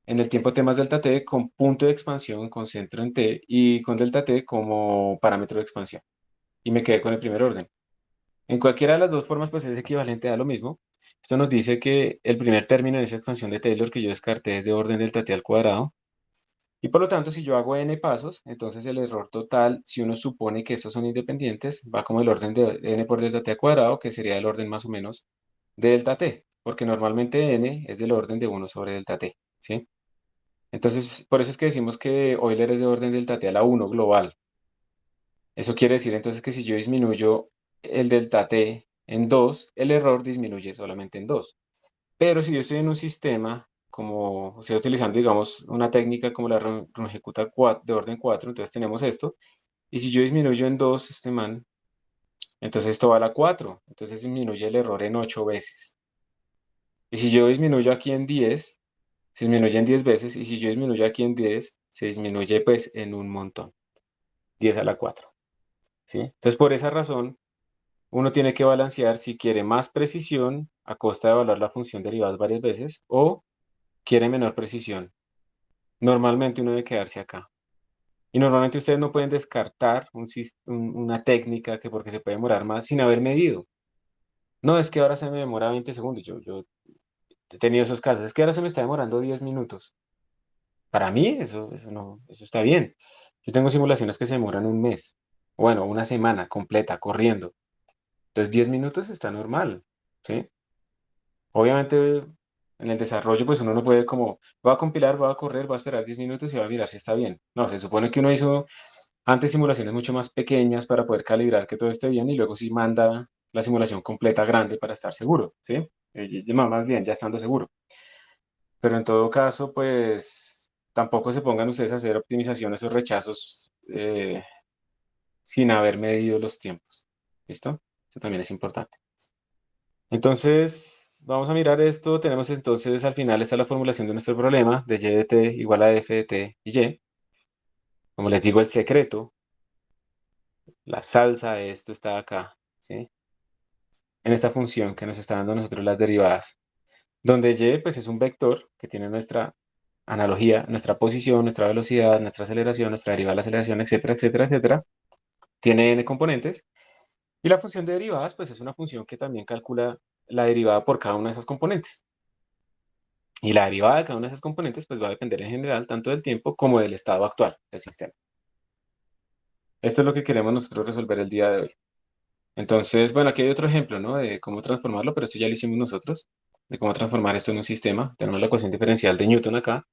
en el tiempo t más delta t con punto de expansión, con centro en t y con delta t como parámetro de expansión. Y me quedé con el primer orden. En cualquiera de las dos formas, pues es equivalente a lo mismo. Esto nos dice que el primer término en esa expansión de Taylor que yo descarté es de orden delta t al cuadrado. Y por lo tanto, si yo hago n pasos, entonces el error total, si uno supone que estos son independientes, va como el orden de n por delta t al cuadrado, que sería el orden más o menos de delta t, porque normalmente n es del orden de 1 sobre delta t, ¿sí? Entonces, por eso es que decimos que Euler es de orden delta t a la 1 global. Eso quiere decir entonces que si yo disminuyo el delta t en 2, el error disminuye solamente en 2. Pero si yo estoy en un sistema, como estoy utilizando, digamos, una técnica como la Runge-Kutta de orden 4, entonces tenemos esto. Y si yo disminuyo en 2 este man, entonces esto va a la 4. Entonces disminuye el error en 8 veces. Y si yo disminuyo aquí en 10, se disminuye en 10 veces. Y si yo disminuyo aquí en 10, se disminuye pues en un montón. 10 a la 4. ¿Sí? Entonces por esa razón uno tiene que balancear si quiere más precisión a costa de evaluar la función derivada varias veces o quiere menor precisión. Normalmente uno debe quedarse acá. Y normalmente ustedes no pueden descartar una técnica que porque se puede demorar más sin haber medido. No, es que ahora se me demora 20 segundos. Yo he tenido esos casos. Es que ahora se me está demorando 10 minutos. Para mí eso no, eso está bien. Yo tengo simulaciones que se demoran un mes. Bueno, una semana completa corriendo. Entonces 10 minutos está normal. ¿Sí? Obviamente, en el desarrollo, pues uno no puede como, va a compilar, va a correr, va a esperar 10 minutos y va a mirar si está bien. No, se supone que uno hizo antes simulaciones mucho más pequeñas para poder calibrar que todo esté bien y luego sí manda la simulación completa grande para estar seguro, ¿sí? Más bien, ya estando seguro. Pero en todo caso, pues tampoco se pongan ustedes a hacer optimizaciones o rechazos sin haber medido los tiempos. ¿Listo? Eso también es importante. Entonces, vamos a mirar esto. Tenemos entonces al final está la formulación de nuestro problema de y de t igual a f de t y y. Como les digo, el secreto, la salsa de esto está acá, ¿sí? En esta función que nos está dando a nosotros las derivadas, donde y pues es un vector que tiene nuestra analogía, nuestra posición, nuestra velocidad, nuestra aceleración, nuestra derivada de la aceleración, etcétera, etcétera, etcétera. Tiene n componentes. Y la función de derivadas pues es una función que también calcula la derivada por cada una de esas componentes. Y la derivada de cada una de esas componentes pues va a depender en general tanto del tiempo como del estado actual del sistema. Esto es lo que queremos nosotros resolver el día de hoy. Entonces, bueno, aquí hay otro ejemplo, ¿no? De cómo transformarlo, pero esto ya lo hicimos nosotros, de cómo transformar esto en un sistema. Tenemos la ecuación diferencial de Newton acá.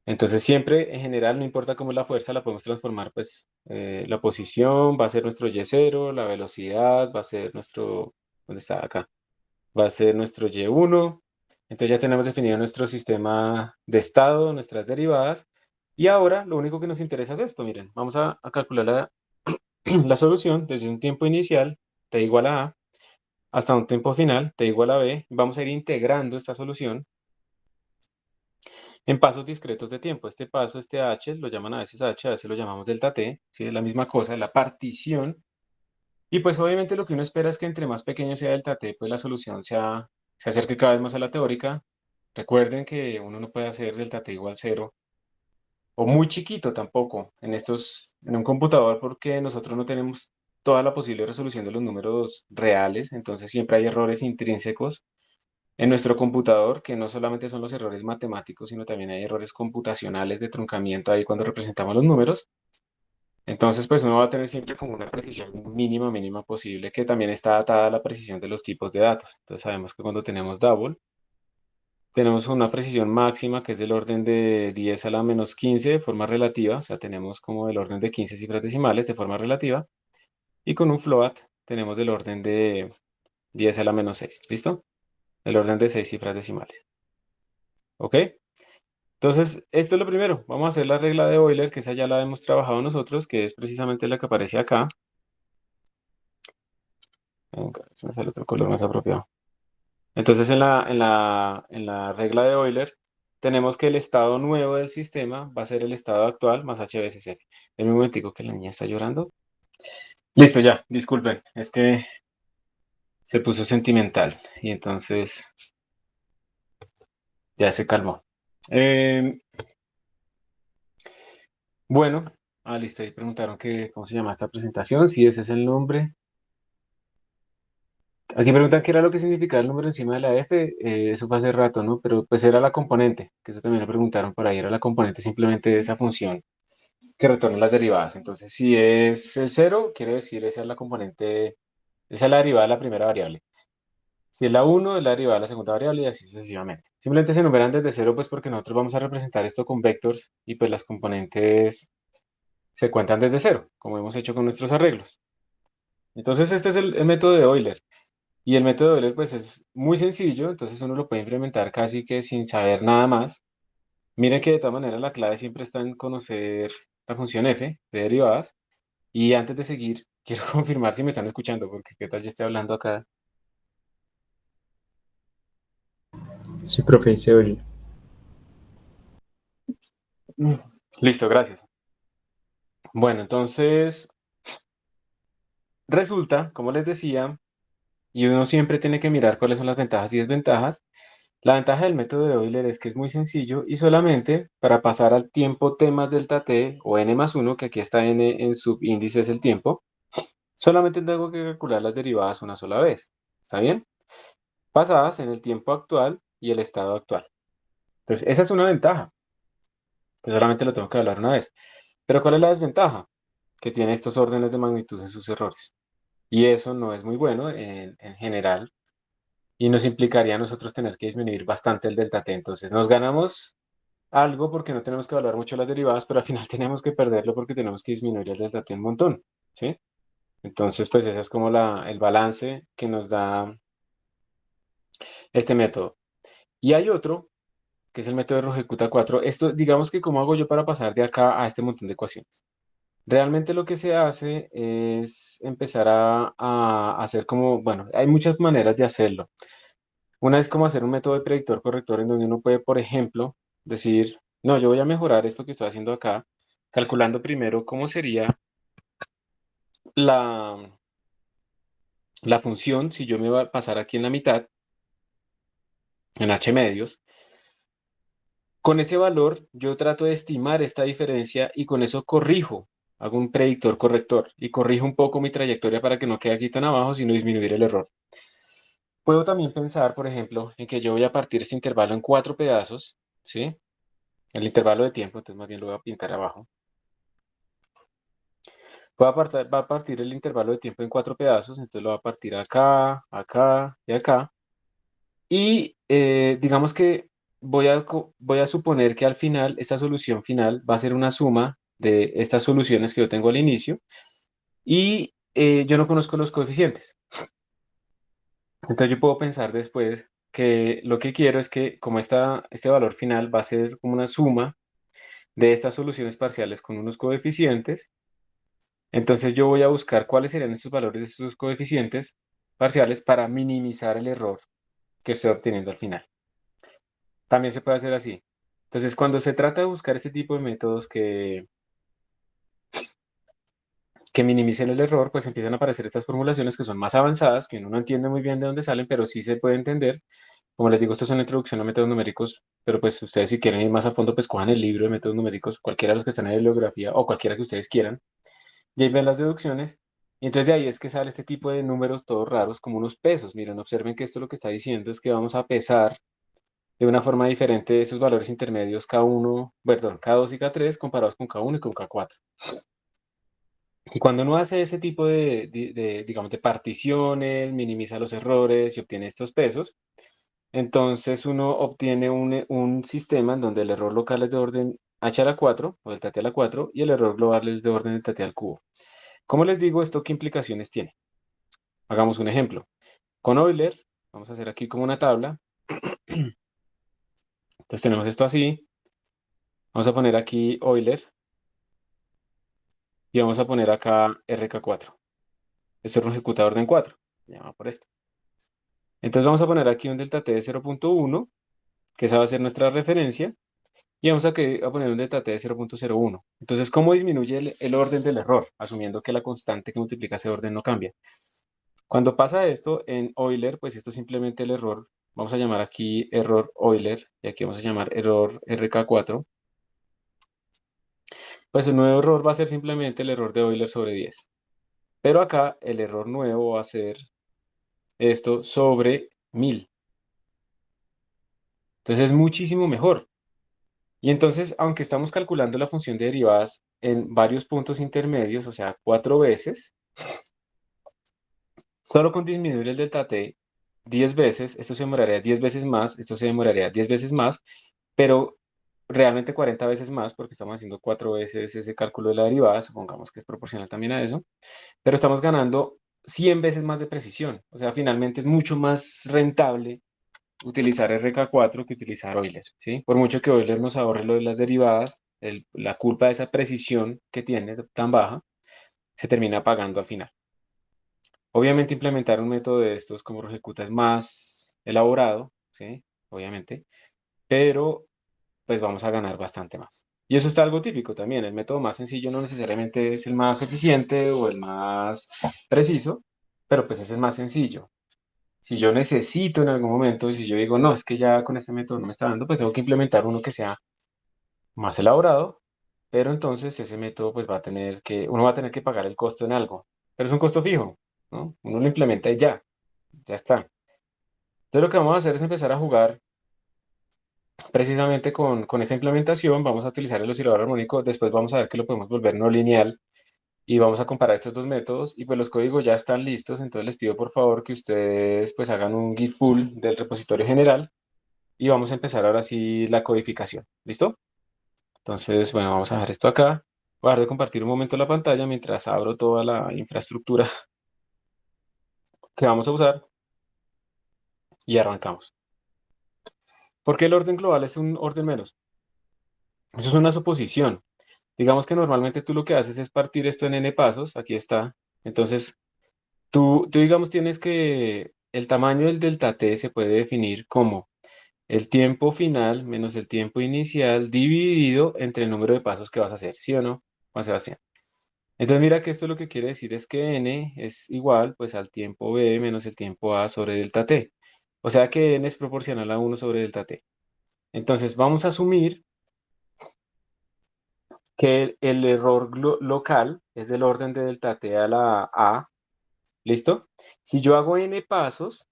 Entonces, siempre, en general, no importa cómo es la fuerza, la podemos transformar, pues, la posición va a ser nuestro y0, la velocidad va a ser nuestro, ¿dónde está? Acá. Va a ser nuestro y1 Entonces ya tenemos definido nuestro sistema de estado, nuestras derivadas, y ahora lo único que nos interesa es esto, miren, vamos a calcular la solución desde un tiempo inicial, t igual a A, hasta un tiempo final, t igual a B. Vamos a ir integrando esta solución en pasos discretos de tiempo. Este paso, este h, lo llaman a veces h, a veces lo llamamos delta t, ¿sí? Es la misma cosa, la partición. Y pues obviamente lo que uno espera es que entre más pequeño sea delta t, pues la solución se acerque cada vez más a la teórica. Recuerden que uno no puede hacer delta t igual cero o muy chiquito tampoco en un computador, porque nosotros no tenemos toda la posible resolución de los números reales, entonces siempre hay errores intrínsecos en nuestro computador, que no solamente son los errores matemáticos, sino también hay errores computacionales de truncamiento ahí cuando representamos los números. Entonces, pues uno va a tener siempre como una precisión mínima, mínima posible, que también está atada a la precisión de los tipos de datos. Entonces sabemos que cuando tenemos double, tenemos una precisión máxima que es del orden de 10 a la menos 15 de forma relativa, o sea, tenemos como del orden de 15 cifras decimales de forma relativa, y con un float tenemos del orden de 10 a la menos 6, ¿listo? El orden de 6 cifras decimales, ¿ok? Entonces, esto es lo primero. Vamos a hacer la regla de Euler, que esa ya la hemos trabajado nosotros, que es precisamente la que aparece acá. Venga, se me sale otro color más apropiado. Entonces, en la regla de Euler, tenemos que el estado nuevo del sistema va a ser el estado actual más HBSF. En un momentico que la niña está llorando. Listo, ya, disculpen, es que se puso sentimental y entonces ya se calmó. Eh, bueno, listo, ahí preguntaron que cómo se llama esta presentación, si ese es el nombre. Aquí preguntan qué era lo que significaba el número encima de la F. Eso fue hace rato, ¿no? Pero pues era la componente, que eso también lo preguntaron por ahí, era la componente simplemente de esa función que retorna las derivadas. Entonces, si es el cero, quiere decir esa es la componente, esa es la derivada de la primera variable. Si es la uno, es la derivada de la segunda variable y así sucesivamente. Simplemente se numeran desde cero, pues porque nosotros vamos a representar esto con vectors y pues las componentes se cuentan desde cero, como hemos hecho con nuestros arreglos. Entonces, este es el método de Euler. Y el método de Euler pues es muy sencillo, entonces uno lo puede implementar casi que sin saber nada más. Miren que de todas maneras la clave siempre está en conocer la función f de derivadas. Y antes de seguir, quiero confirmar si me están escuchando, porque qué tal yo estoy hablando acá. Sí, profe, se oye. Mm. Listo, gracias. Bueno, entonces resulta, como les decía, y uno siempre tiene que mirar cuáles son las ventajas y desventajas. La ventaja del método de Euler es que es muy sencillo y solamente para pasar al tiempo t más delta t o n más 1, que aquí está n en subíndice es el tiempo, solamente tengo que calcular las derivadas una sola vez. ¿Está bien? Basadas en el tiempo actual y el estado actual. Entonces, esa es una ventaja, que solamente lo tengo que hablar una vez. Pero ¿cuál es la desventaja? Que tiene estos órdenes de magnitud en sus errores. Y eso no es muy bueno en general y nos implicaría a nosotros tener que disminuir bastante el delta t. Entonces, nos ganamos algo porque no tenemos que evaluar mucho las derivadas, pero al final tenemos que perderlo porque tenemos que disminuir el delta t un montón, ¿sí? Entonces, pues ese es como el balance que nos da este método. Y hay otro, que es el método de Rojecuta 4. Esto, digamos que cómo hago yo para pasar de acá a este montón de ecuaciones. Realmente lo que se hace es empezar a hacer como, bueno, hay muchas maneras de hacerlo. Una es como hacer un método de predictor corrector en donde uno puede, por ejemplo, decir, no, yo voy a mejorar esto que estoy haciendo acá, calculando primero cómo sería la, la función si yo me voy a pasar aquí en la mitad, en h medios. Con ese valor yo trato de estimar esta diferencia y con eso corrijo, hago un predictor corrector y corrijo un poco mi trayectoria para que no quede aquí tan abajo, sino disminuir el error. Puedo también pensar, por ejemplo, en que yo voy a partir este intervalo en cuatro pedazos, ¿sí? El intervalo de tiempo, entonces más bien lo voy a pintar abajo. Va a partir el intervalo de tiempo en cuatro pedazos, entonces lo va a partir acá, acá y acá. Y digamos que voy a suponer que al final, esta solución final va a ser una suma de estas soluciones que yo tengo al inicio y yo no conozco los coeficientes. Entonces yo puedo pensar después que lo que quiero es que como este valor final va a ser como una suma de estas soluciones parciales con unos coeficientes, entonces yo voy a buscar cuáles serían estos valores de estos coeficientes parciales para minimizar el error que estoy obteniendo al final. También se puede hacer así. Entonces, cuando se trata de buscar este tipo de métodos que minimicen el error, pues empiezan a aparecer estas formulaciones que son más avanzadas, que uno no entiende muy bien de dónde salen, pero sí se puede entender. Como les digo, esto es una introducción a métodos numéricos, pero pues ustedes si quieren ir más a fondo, pues cojan el libro de métodos numéricos, cualquiera de los que están en la bibliografía o cualquiera que ustedes quieran, y ahí ven las deducciones. Y entonces de ahí es que sale este tipo de números todos raros, como unos pesos. Miren, observen que esto lo que está diciendo es que vamos a pesar de una forma diferente esos valores intermedios K1, perdón, K2 y K3 comparados con K1 y con K4. Y cuando uno hace ese tipo digamos, de particiones, minimiza los errores y obtiene estos pesos, entonces uno obtiene un sistema en donde el error local es de orden h a la 4 o delta t a la 4 y el error global es de orden delta t al cubo. ¿Cómo les digo esto? ¿Qué implicaciones tiene? Hagamos un ejemplo. Con Euler, vamos a hacer aquí como una tabla. Entonces tenemos esto así. Vamos a poner aquí Euler y vamos a poner acá RK4. Esto es un ejecutador de orden 4. Se llama por esto. Entonces vamos a poner aquí un delta t de 0.1, que esa va a ser nuestra referencia, y vamos a poner un delta t de 0.01. Entonces, ¿cómo disminuye el orden del error? Asumiendo que la constante que multiplica ese orden no cambia. Cuando pasa esto en Euler, pues esto es simplemente el error. Vamos a llamar aquí error Euler, y aquí vamos a llamar error RK4. Pues el nuevo error va a ser simplemente el error de Euler sobre 10. Pero acá el error nuevo va a ser esto sobre 1000. Entonces es muchísimo mejor. Y entonces, aunque estamos calculando la función de derivadas en varios puntos intermedios, o sea, 4 veces, solo con disminuir el delta t 10 veces, esto se demoraría 10 veces más, esto se demoraría 10 veces más, pero realmente 40 veces más, porque estamos haciendo 4 veces ese cálculo de la derivada, supongamos que es proporcional también a eso, pero estamos ganando 100 veces más de precisión. O sea, finalmente es mucho más rentable utilizar RK4 que utilizar Euler, ¿sí? Por mucho que Euler nos ahorre lo de las derivadas, la culpa de esa precisión que tiene tan baja se termina pagando al final. Obviamente implementar un método de estos como Rojecuta es más elaborado, ¿sí? Obviamente, pero pues vamos a ganar bastante más. Y eso está algo típico también. El método más sencillo no necesariamente es el más eficiente o el más preciso, pero pues ese es más sencillo. Si yo necesito en algún momento, si yo digo, no, es que ya con este método no me está dando, pues tengo que implementar uno que sea más elaborado, pero entonces ese método pues uno va a tener que pagar el costo en algo, pero es un costo fijo, ¿no? Uno lo implementa y ya está. Entonces lo que vamos a hacer es empezar a jugar precisamente con esta implementación, vamos a utilizar el oscilador armónico, después vamos a ver que lo podemos volver no lineal y vamos a comparar estos dos métodos y pues los códigos ya están listos, entonces les pido por favor que ustedes pues hagan un git pull del repositorio general y vamos a empezar ahora sí la codificación. ¿Listo? Entonces, bueno, vamos a dejar esto acá. Voy a dejar de compartir un momento la pantalla mientras abro toda la infraestructura que vamos a usar y arrancamos. ¿Por qué el orden global es un orden menos? Eso es una suposición. Digamos que normalmente tú lo que haces es partir esto en n pasos. Aquí está. Entonces, tú digamos tienes que el tamaño del delta t se puede definir como el tiempo final menos el tiempo inicial dividido entre el número de pasos que vas a hacer, ¿sí o no, Juan Sebastián? Entonces mira que esto lo que quiere decir es que n es igual pues al tiempo b menos el tiempo a sobre delta t. O sea que n es proporcional a 1 sobre delta t. Entonces vamos a asumir que el error local es del orden de delta t a la a. ¿Listo? Si yo hago n pasos,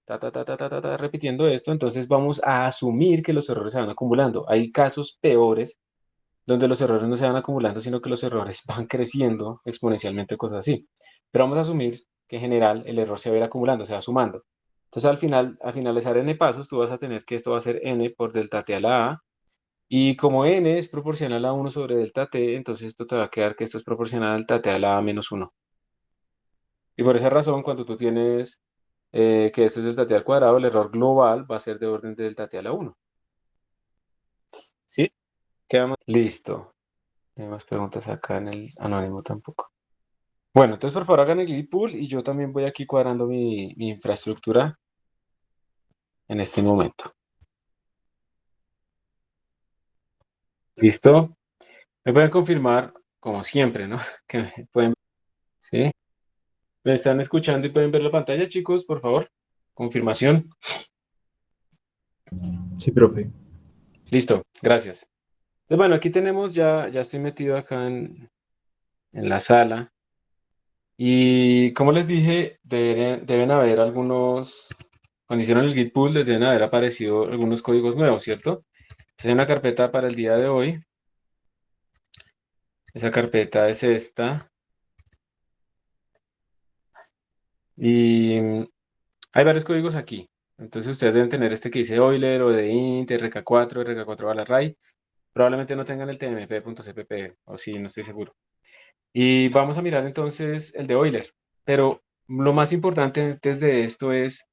repitiendo esto, entonces vamos a asumir que los errores se van acumulando. Hay casos peores donde los errores no se van acumulando, sino que los errores van creciendo exponencialmente, cosas así. Pero vamos a asumir que en general el error se va a ir acumulando, se va sumando. Entonces al finalizar n pasos, tú vas a tener que esto va a ser n por delta t a la a, y como n es proporcional a 1 sobre delta t, entonces esto te va a quedar que esto es proporcional a delta t a la a menos 1. Y por esa razón, cuando tú tienes que esto es delta t al cuadrado, el error global va a ser de orden de delta t a la 1. ¿Sí? Quedamos. Listo. No hay más preguntas acá en el anónimo tampoco. Bueno, entonces por favor hagan el grid pool y yo también voy aquí cuadrando mi infraestructura en este momento. ¿Listo? Me pueden confirmar, como siempre, ¿no? Que me pueden, ¿sí? ¿Me están escuchando y pueden ver la pantalla, chicos? Por favor. Confirmación. Sí, profe. Listo, gracias. Entonces, bueno, aquí tenemos, ya estoy metido acá en la sala. Y como les dije, deben haber algunos, cuando hicieron el git pull, les deben haber aparecido algunos códigos nuevos, ¿cierto? Hay una carpeta para el día de hoy. Esa carpeta es esta. Y hay varios códigos aquí. Entonces ustedes deben tener este que dice Euler o de int, RK4, RK4 barra array. Probablemente no tengan el tmp.cpp, o sí, no estoy seguro. Y vamos a mirar entonces el de Euler. Pero lo más importante antes de esto es,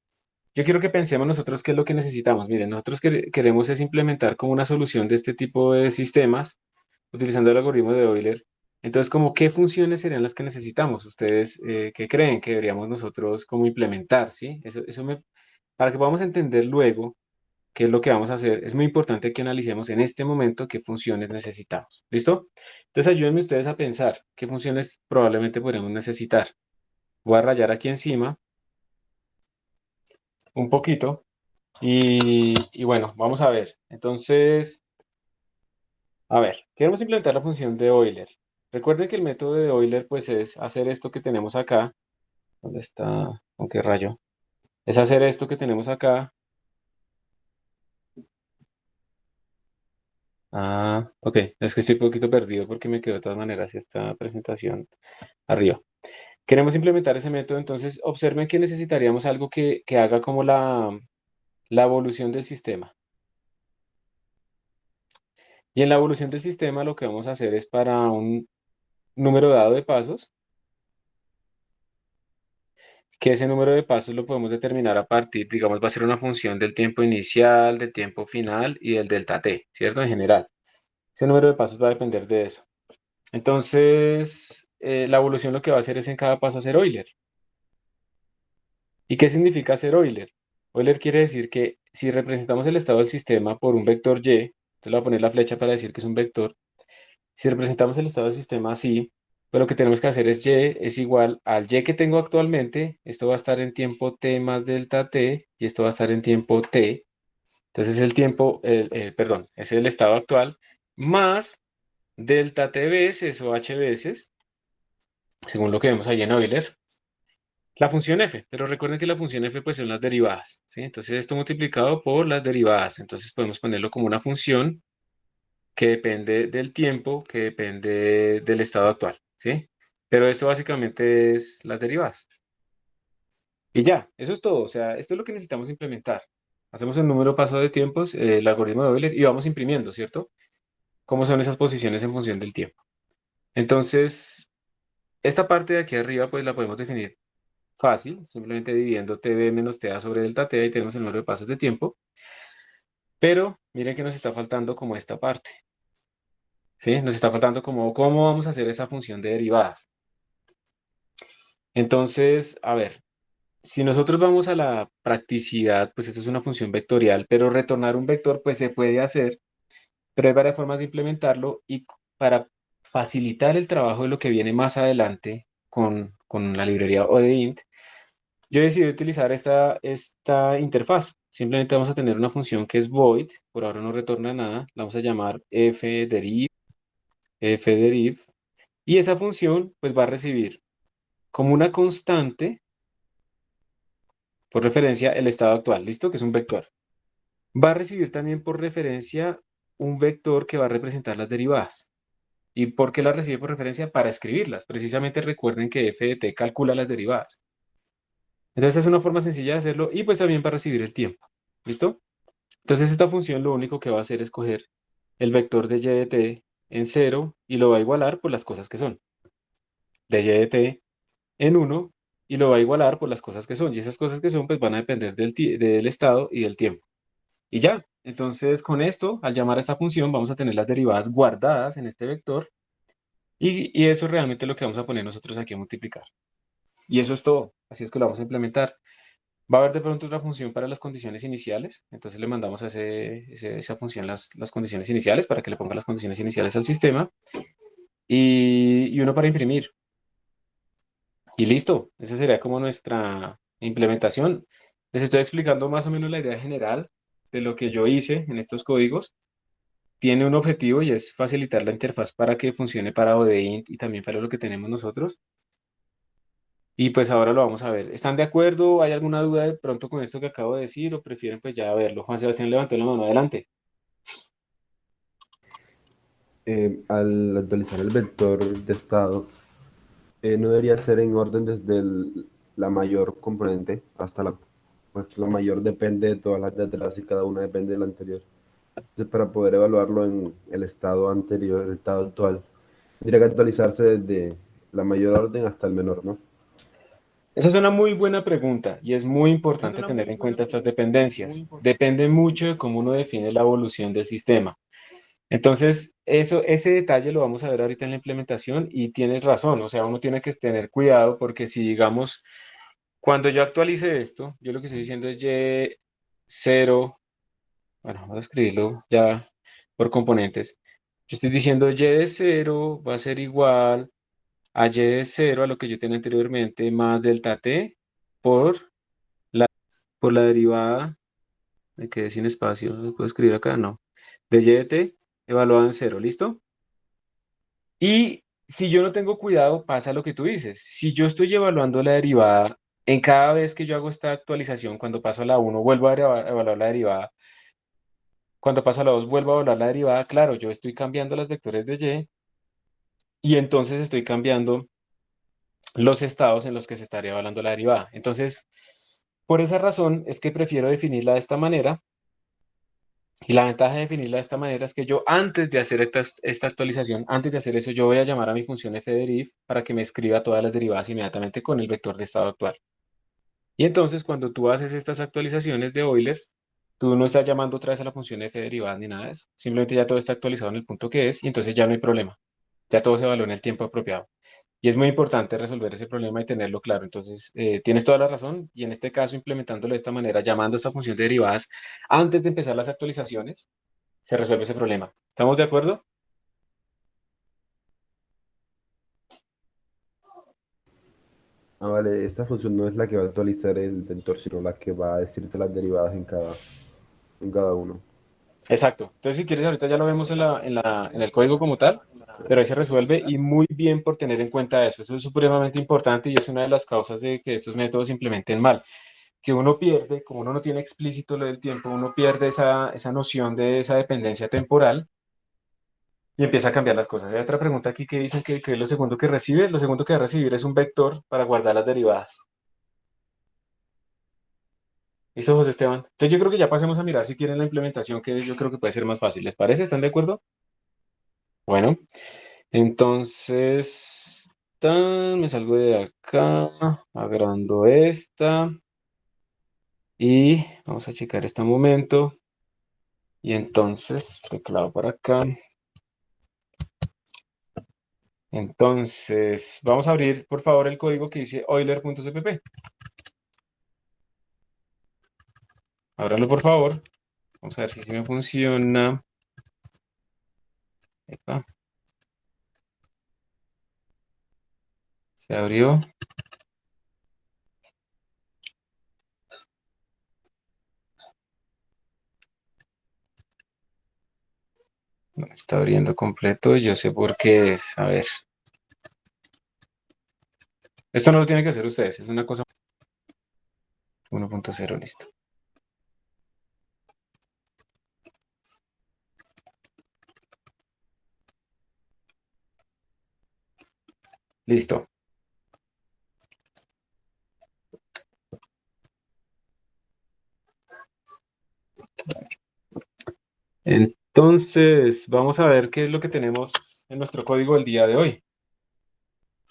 yo quiero que pensemos nosotros qué es lo que necesitamos. Miren, nosotros queremos es implementar como una solución de este tipo de sistemas utilizando el algoritmo de Euler. Entonces, como qué funciones serían las que necesitamos? ¿Ustedes qué creen que deberíamos nosotros como implementar? ¿Sí? Para que podamos entender luego qué es lo que vamos a hacer, es muy importante que analicemos en este momento qué funciones necesitamos. ¿Listo? Entonces, ayúdenme ustedes a pensar qué funciones probablemente podremos necesitar. Voy a rayar aquí encima un poquito y bueno, vamos a ver. Entonces, a ver, queremos implementar la función de Euler. Recuerden que el método de Euler pues es hacer esto que tenemos acá. ¿Dónde está? ¿Con qué rayo? Es hacer esto que tenemos acá. Ah, ok. Es que estoy un poquito perdido porque me quedó de todas maneras esta presentación arriba. Queremos implementar ese método, entonces observen que necesitaríamos algo que haga como la evolución del sistema. Y en la evolución del sistema lo que vamos a hacer es para un número dado de pasos, que ese número de pasos lo podemos determinar a partir, digamos, va a ser una función del tiempo inicial, del tiempo final y del delta t, ¿cierto? En general. Ese número de pasos va a depender de eso. Entonces, la evolución lo que va a hacer es en cada paso hacer Euler. ¿Y qué significa hacer Euler? Euler quiere decir que si representamos el estado del sistema por un vector y, entonces le voy a poner la flecha para decir que es un vector. Si representamos el estado del sistema así, pues lo que tenemos que hacer es y es igual al y que tengo actualmente. Esto va a estar en tiempo t más delta t y esto va a estar en tiempo t. Entonces el tiempo, perdón, es el estado actual más delta t veces o h veces, según lo que vemos ahí en Euler, la función f. Pero recuerden que la función f pues son las derivadas, ¿sí? Entonces esto multiplicado por las derivadas. Entonces podemos ponerlo como una función que depende del tiempo, que depende del estado actual, ¿sí? Pero esto básicamente es las derivadas. Y ya, eso es todo. O sea, esto es lo que necesitamos implementar. Hacemos el número paso de tiempos, el algoritmo de Euler y vamos imprimiendo, ¿cierto? ¿Cómo son esas posiciones en función del tiempo? Entonces, esta parte de aquí arriba, pues la podemos definir fácil, simplemente dividiendo tb menos ta sobre delta t y tenemos el número de pasos de tiempo. Pero miren que nos está faltando como esta parte, ¿sí? Nos está faltando como cómo vamos a hacer esa función de derivadas. Entonces, a ver, si nosotros vamos a la practicidad, pues eso es una función vectorial, pero retornar un vector, pues se puede hacer, pero hay varias formas de implementarlo y para facilitar el trabajo de lo que viene más adelante con la librería ODINT, yo decidí utilizar esta interfaz. Simplemente vamos a tener una función que es void, por ahora no retorna nada, la vamos a llamar fderiv, y esa función pues va a recibir como una constante por referencia el estado actual, ¿listo? Que es un vector. Va a recibir también por referencia un vector que va a representar las derivadas. ¿Y por qué las recibe por referencia? Para escribirlas. Precisamente recuerden que f de t calcula las derivadas. Entonces es una forma sencilla de hacerlo y pues también para recibir el tiempo. ¿Listo? Entonces esta función lo único que va a hacer es coger el vector de y de t en 0 y lo va a igualar por las cosas que son. De y de t en 1 y lo va a igualar por las cosas que son. Y esas cosas que son, pues van a depender del estado y del tiempo. Y ya. Entonces, con esto, al llamar a esta función, vamos a tener las derivadas guardadas en este vector. Y eso es realmente lo que vamos a poner nosotros aquí a multiplicar. Y eso es todo. Así es que lo vamos a implementar. Va a haber de pronto otra función para las condiciones iniciales. Entonces le mandamos a esa función las condiciones iniciales para que le ponga las condiciones iniciales al sistema. Y uno para imprimir. Y listo. Esa sería como nuestra implementación. Les estoy explicando más o menos la idea general de lo que yo hice en estos códigos. Tiene un objetivo y es facilitar la interfaz para que funcione para ODEINT y también para lo que tenemos nosotros. Y pues ahora lo vamos a ver. ¿Están de acuerdo? ¿Hay alguna duda de pronto con esto que acabo de decir o prefieren pues ya verlo? Juan Sebastián levantó la mano adelante. Al actualizar el vector de estado, no debería ser en orden desde la mayor componente hasta pues la mayor depende de todas las de atrás y cada una depende de la anterior. Entonces, para poder evaluarlo en el estado anterior, el estado actual, tendría que actualizarse desde la mayor orden hasta el menor, ¿no? Esa es una muy buena pregunta y es muy importante tener en cuenta estas dependencias. Depende mucho de cómo uno define la evolución del sistema. Entonces, ese detalle lo vamos a ver ahorita en la implementación y tienes razón, o sea, uno tiene que tener cuidado porque si digamos, cuando yo actualice esto, yo lo que estoy diciendo es Y0, bueno, vamos a escribirlo ya por componentes. Yo estoy diciendo Y de 0 va a ser igual a Y de 0 a lo que yo tenía anteriormente más delta t por por la derivada de que sin espacio, ¿lo puedo escribir acá? No. De Y de t evaluado en 0, ¿listo? Y si yo no tengo cuidado, pasa lo que tú dices. Si yo estoy evaluando la derivada, en cada vez que yo hago esta actualización, cuando paso a la uno vuelvo a evaluar la derivada. Cuando paso a la 2 vuelvo a evaluar la derivada. Claro, yo estoy cambiando los vectores de y entonces estoy cambiando los estados en los que se estaría evaluando la derivada. Entonces, por esa razón es que prefiero definirla de esta manera. Y la ventaja de definirla de esta manera es que yo antes de hacer esta actualización, antes de hacer eso, yo voy a llamar a mi función fderiv para que me escriba todas las derivadas inmediatamente con el vector de estado actual. Y entonces cuando tú haces estas actualizaciones de Euler, tú no estás llamando otra vez a la función fderivada ni nada de eso. Simplemente ya todo está actualizado en el punto que es y entonces ya no hay problema. Ya todo se evalúa en el tiempo apropiado. Y es muy importante resolver ese problema y tenerlo claro. Entonces, tienes toda la razón y en este caso implementándolo de esta manera, llamando a esta función de derivadas antes de empezar las actualizaciones, se resuelve ese problema. ¿Estamos de acuerdo? Ah, vale, esta función no es la que va a actualizar el vector, sino la que va a decirte las derivadas en cada uno. Exacto. Entonces, si quieres, ahorita ya lo vemos en el código como tal, pero ahí se resuelve y muy bien por tener en cuenta eso. Eso es supremamente importante y es una de las causas de que estos métodos se implementen mal. Que uno pierde, como uno no tiene explícito lo del tiempo, uno pierde esa noción de esa dependencia temporal y empieza a cambiar las cosas. Hay otra pregunta aquí que dicen que es lo segundo que recibe. Lo segundo que va a recibir es un vector para guardar las derivadas. ¿Listo, José Esteban? Entonces yo creo que ya pasemos a mirar si quieren la implementación, que yo creo que puede ser más fácil. ¿Les parece? ¿Están de acuerdo? Bueno, entonces me salgo de acá, agrando esta y vamos a checar este momento. Y entonces, teclado para acá. Entonces, vamos a abrir, por favor, el código que dice Euler.cpp. Ábralo, por favor. Vamos a ver si me funciona. Epa, se abrió. No me está abriendo completo. Yo sé por qué es. A ver. Esto no lo tienen que hacer ustedes. Es una cosa 1.0, listo. Listo. Entonces, vamos a ver qué es lo que tenemos en nuestro código el día de hoy.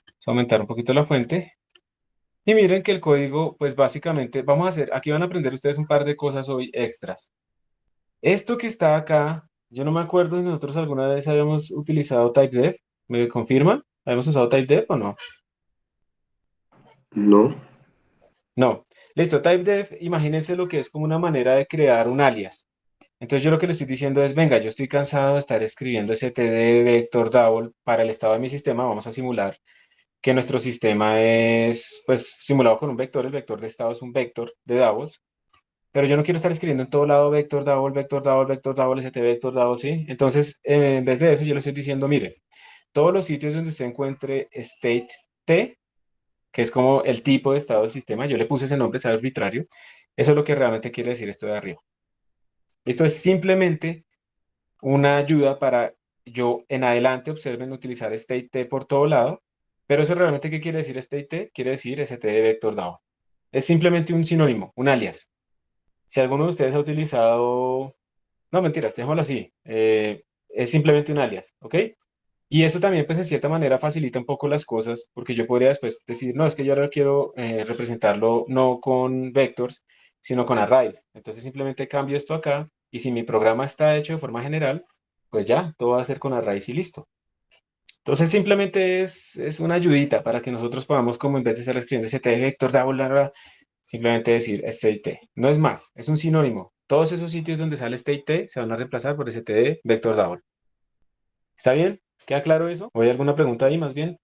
Vamos a aumentar un poquito la fuente. Y miren que el código, pues básicamente, vamos a hacer, aquí van a aprender ustedes un par de cosas hoy extras. Esto que está acá, yo no me acuerdo si nosotros alguna vez habíamos utilizado typedef. ¿Me confirman? ¿Habíamos usado typedef o no? No, No. Listo, typedef, imagínense lo que es como una manera de crear un alias. Entonces yo lo que le estoy diciendo es, venga, yo estoy cansado de estar escribiendo std vector double para el estado de mi sistema, vamos a simular que nuestro sistema es, pues, simulado con un vector, el vector de estado es un vector de doubles, pero yo no quiero estar escribiendo en todo lado vector double, vector double, vector double, st vector double, ¿sí? Entonces, en vez de eso, yo le estoy diciendo, mire, todos los sitios donde usted encuentre state t, que es como el tipo de estado del sistema, yo le puse ese nombre, es arbitrario, eso es lo que realmente quiere decir esto de arriba. Esto es simplemente una ayuda para yo en adelante observen utilizar state t por todo lado, pero eso realmente ¿qué quiere decir state t? Quiere decir st de vector down. Es simplemente un sinónimo, un alias. Si alguno de ustedes ha utilizado, no mentiras, dejémoslo así, es simplemente un alias, ¿ok? Y eso también, pues, en cierta manera facilita un poco las cosas, porque yo podría después decir, no, es que yo ahora quiero representarlo no con vectors, sino con arrays. Entonces simplemente cambio esto acá, y si mi programa está hecho de forma general, pues ya, todo va a ser con arrays y listo. Entonces simplemente es una ayudita para que nosotros podamos, como en vez de estar escribiendo st vector, bla, bla, bla, simplemente decir state. No es más, es un sinónimo. Todos esos sitios donde sale state se van a reemplazar por std vector double. ¿Está bien? ¿Queda claro eso? ¿O hay alguna pregunta ahí más bien?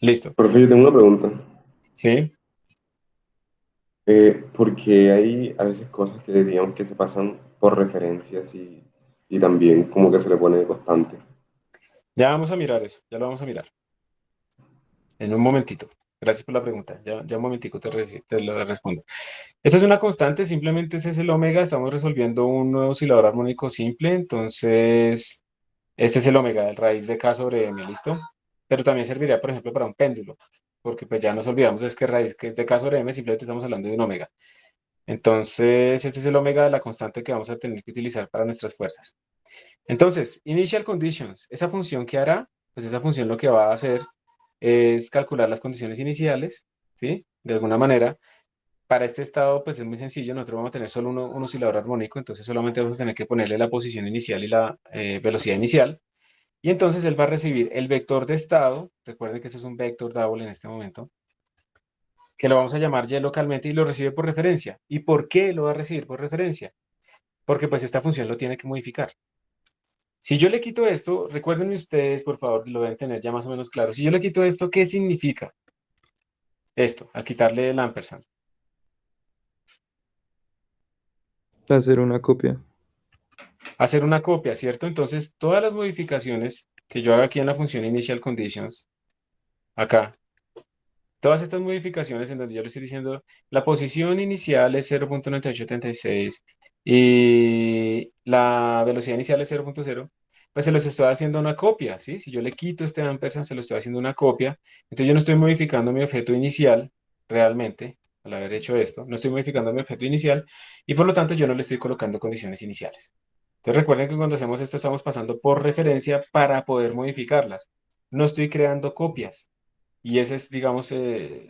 Listo. profe, yo tengo una pregunta. ¿Sí? Porque hay a veces cosas que digamos que se pasan por referencias y también como que se le pone constante. Ya vamos a mirar eso. Ya lo vamos a mirar. En un momentito. Gracias por la pregunta. Ya un momentico te lo respondo. Esto es una constante, simplemente ese es el omega. Estamos resolviendo un nuevo oscilador armónico simple. Entonces, este es el omega, el raíz de k sobre m, ¿listo? Pero también serviría, por ejemplo, para un péndulo. Porque pues ya nos olvidamos es que raíz de k sobre m simplemente estamos hablando de un omega. Entonces, este es el omega de la constante que vamos a tener que utilizar para nuestras fuerzas. Entonces, initial conditions, esa función que hará, pues esa función lo que va a hacer es calcular las condiciones iniciales, ¿sí? De alguna manera, para este estado, pues es muy sencillo, nosotros vamos a tener solo un oscilador armónico, entonces solamente vamos a tener que ponerle la posición inicial y la velocidad inicial, y entonces él va a recibir el vector de estado, recuerden que eso es un vector double en este momento, que lo vamos a llamar y localmente y lo recibe por referencia. ¿Y por qué lo va a recibir por referencia? Porque pues esta función lo tiene que modificar. Si yo le quito esto, recuerden ustedes, por favor, lo deben tener ya más o menos claro. Si yo le quito esto, ¿qué significa esto? Al quitarle el ampersand. Hacer una copia. Hacer una copia, ¿cierto? Entonces, todas las modificaciones que yo haga aquí en la función initial conditions, acá, todas estas modificaciones en donde yo le estoy diciendo la posición inicial es 0.9876 y la velocidad inicial es 0.0, pues se los estoy haciendo una copia, ¿sí? Si yo le quito este ampersand, se lo estoy haciendo una copia. Entonces yo no estoy modificando mi objeto inicial realmente, al haber hecho esto, no estoy modificando mi objeto inicial y por lo tanto yo no le estoy colocando condiciones iniciales. Entonces recuerden que cuando hacemos esto estamos pasando por referencia para poder modificarlas. No estoy creando copias. Y ese es, digamos,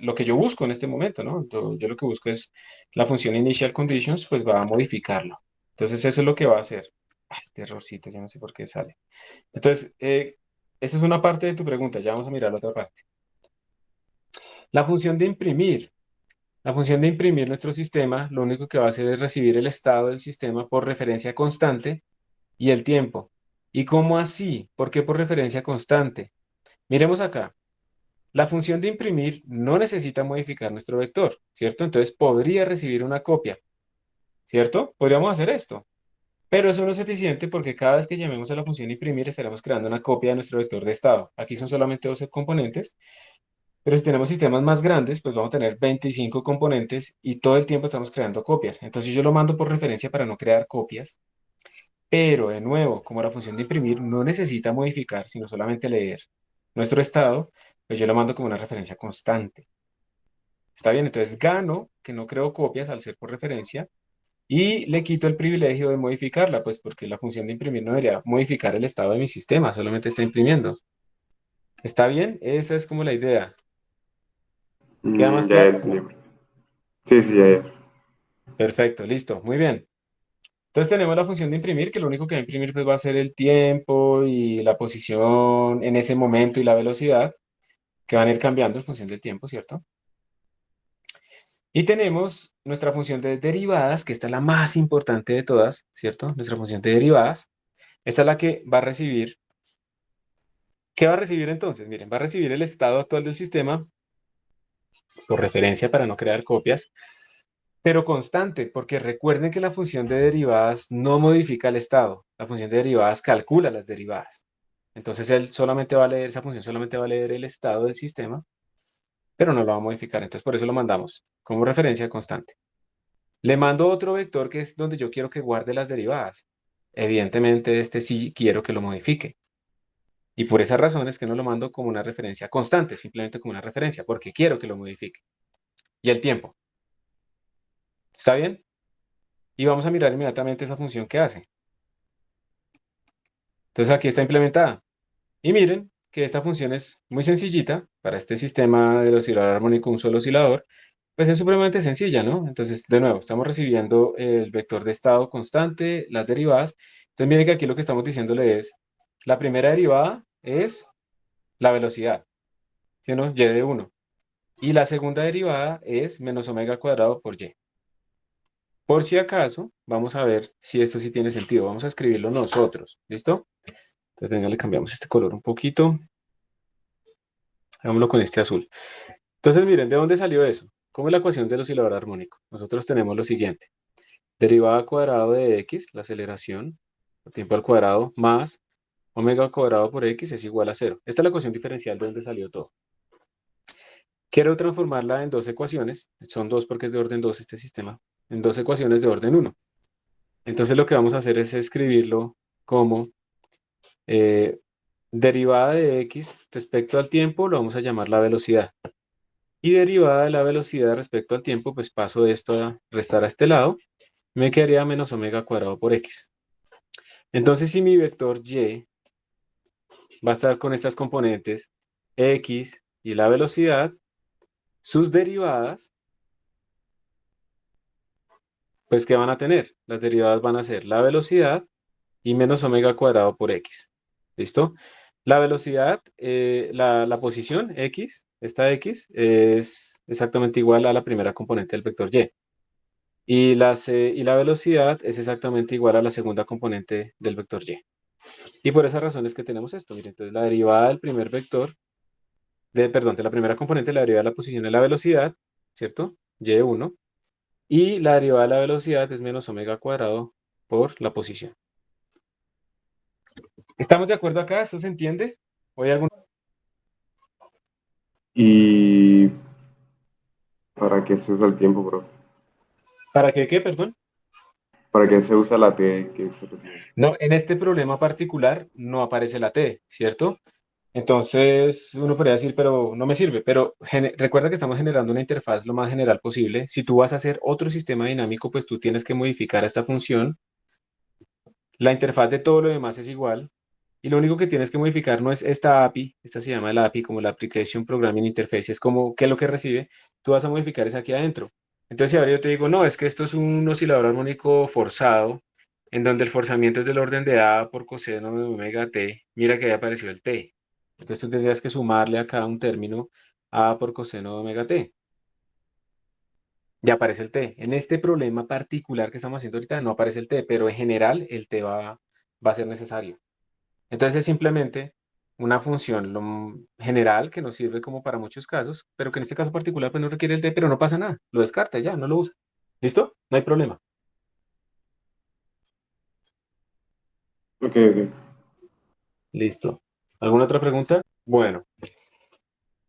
lo que yo busco en este momento, ¿no? Yo lo que busco es la función initial conditions, pues va a modificarlo. Entonces eso es lo que va a hacer. Ah, este errorcito, yo no sé por qué sale. Entonces, esa es una parte de tu pregunta, ya vamos a mirar la otra parte. La función de imprimir. La función de imprimir nuestro sistema, lo único que va a hacer es recibir el estado del sistema por referencia constante y el tiempo. ¿Y cómo así? ¿Por qué por referencia constante? Miremos acá. La función de imprimir no necesita modificar nuestro vector, ¿cierto? Entonces podría recibir una copia, ¿cierto? Podríamos hacer esto, pero eso no es eficiente porque cada vez que llamemos a la función imprimir estaremos creando una copia de nuestro vector de estado. Aquí son solamente 12 componentes, pero si tenemos sistemas más grandes, pues vamos a tener 25 componentes y todo el tiempo estamos creando copias. Entonces yo lo mando por referencia para no crear copias, pero de nuevo, como la función de imprimir no necesita modificar, sino solamente leer nuestro estado, pues yo lo mando como una referencia constante. Está bien, entonces gano que no creo copias al ser por referencia y le quito el privilegio de modificarla, pues porque la función de imprimir no debería modificar el estado de mi sistema, solamente está imprimiendo. ¿Está bien? Esa es como la idea. ¿Queda más Ya, ya claro? entendí. Sí, sí, ya, ya. Perfecto, listo, muy bien. Entonces tenemos la función de imprimir, que lo único que va a imprimir pues va a ser el tiempo y la posición en ese momento y la velocidad, que van a ir cambiando en función del tiempo, ¿cierto? Y tenemos nuestra función de derivadas, que esta es la más importante de todas, ¿cierto? Nuestra función de derivadas. Esta es la que va a recibir. ¿Qué va a recibir entonces? Miren, va a recibir el estado actual del sistema, por referencia para no crear copias, pero constante, porque recuerden que la función de derivadas no modifica el estado. La función de derivadas calcula las derivadas. Entonces él solamente va a leer, esa función solamente va a leer el estado del sistema, pero no lo va a modificar. Entonces por eso lo mandamos como referencia constante. Le mando otro vector que es donde yo quiero que guarde las derivadas. Evidentemente este sí quiero que lo modifique. Y por esa razón es que no lo mando como una referencia constante, simplemente como una referencia, porque quiero que lo modifique. Y el tiempo. ¿Está bien? Y vamos a mirar inmediatamente esa función que hace. Entonces aquí está implementada. Y miren que esta función es muy sencillita para este sistema del oscilador armónico, un solo oscilador, pues es supremamente sencilla, ¿no? Entonces, de nuevo, estamos recibiendo el vector de estado constante, las derivadas. Entonces, miren que aquí lo que estamos diciéndole es, la primera derivada es la velocidad, ¿sí o no? Y de 1. Y la segunda derivada es menos omega cuadrado por y. Por si acaso, vamos a ver si esto sí tiene sentido. Vamos a escribirlo nosotros, ¿listo? Entonces, venga, le cambiamos este color un poquito. Hagámoslo con este azul. Entonces, miren, ¿de dónde salió eso? ¿Cómo es la ecuación del oscilador armónico? Nosotros tenemos lo siguiente. Derivada al cuadrado de x, la aceleración, tiempo al cuadrado, más omega al cuadrado por x es igual a cero. Esta es la ecuación diferencial de donde salió todo. Quiero transformarla en dos ecuaciones. Son dos porque es de orden 2 este sistema. En dos ecuaciones de orden uno. Entonces, lo que vamos a hacer es escribirlo como eh, derivada de x respecto al tiempo, lo vamos a llamar la velocidad. Y derivada de la velocidad respecto al tiempo, pues paso esto a restar a este lado. Me quedaría menos omega cuadrado por x. Entonces, si mi vector y va a estar con estas componentes x y la velocidad, sus derivadas, pues ¿qué van a tener? Las derivadas van a ser la velocidad y menos omega cuadrado por x. ¿Listo? La velocidad, la posición x, esta x, es exactamente igual a la primera componente del vector y. Y la velocidad es exactamente igual a la segunda componente del vector y. Y por esa razón es que tenemos esto. Miren, entonces la derivada del primer vector, perdón, de la primera componente, la derivada de la posición es la velocidad, ¿cierto? Y1. Y la derivada de la velocidad es menos omega cuadrado por la posición. ¿Estamos de acuerdo acá? ¿Esto se entiende? ¿O hay algún... ¿Y para qué se usa el tiempo, bro? ¿Para qué qué, perdón? ¿Para qué se usa la T que se recibe? No, en este problema particular no aparece la T, ¿cierto? Entonces uno podría decir, pero no me sirve. Pero recuerda que estamos generando una interfaz lo más general posible. Si tú vas a hacer otro sistema dinámico, pues tú tienes que modificar esta función. La interfaz de todo lo demás es igual. Y lo único que tienes que modificar no es esta API, esta se llama la API como la Application Programming Interface, es como qué es lo que recibe, tú vas a modificar es aquí adentro. Entonces, si ahora yo te digo, no, es que esto es un oscilador armónico forzado, en donde el forzamiento es del orden de A por coseno de omega t, mira que ahí apareció el t. Entonces tú tendrías que sumarle acá un término A por coseno de omega t. Ya aparece el t. En este problema particular que estamos haciendo ahorita no aparece el t, pero en general el t va a ser necesario. Entonces es simplemente una función general que nos sirve como para muchos casos, pero que en este caso particular pues no requiere el t, pero no pasa nada. Lo descarta ya, no lo usa. ¿Listo? No hay problema. Ok, ok. Listo. ¿Alguna otra pregunta? Bueno,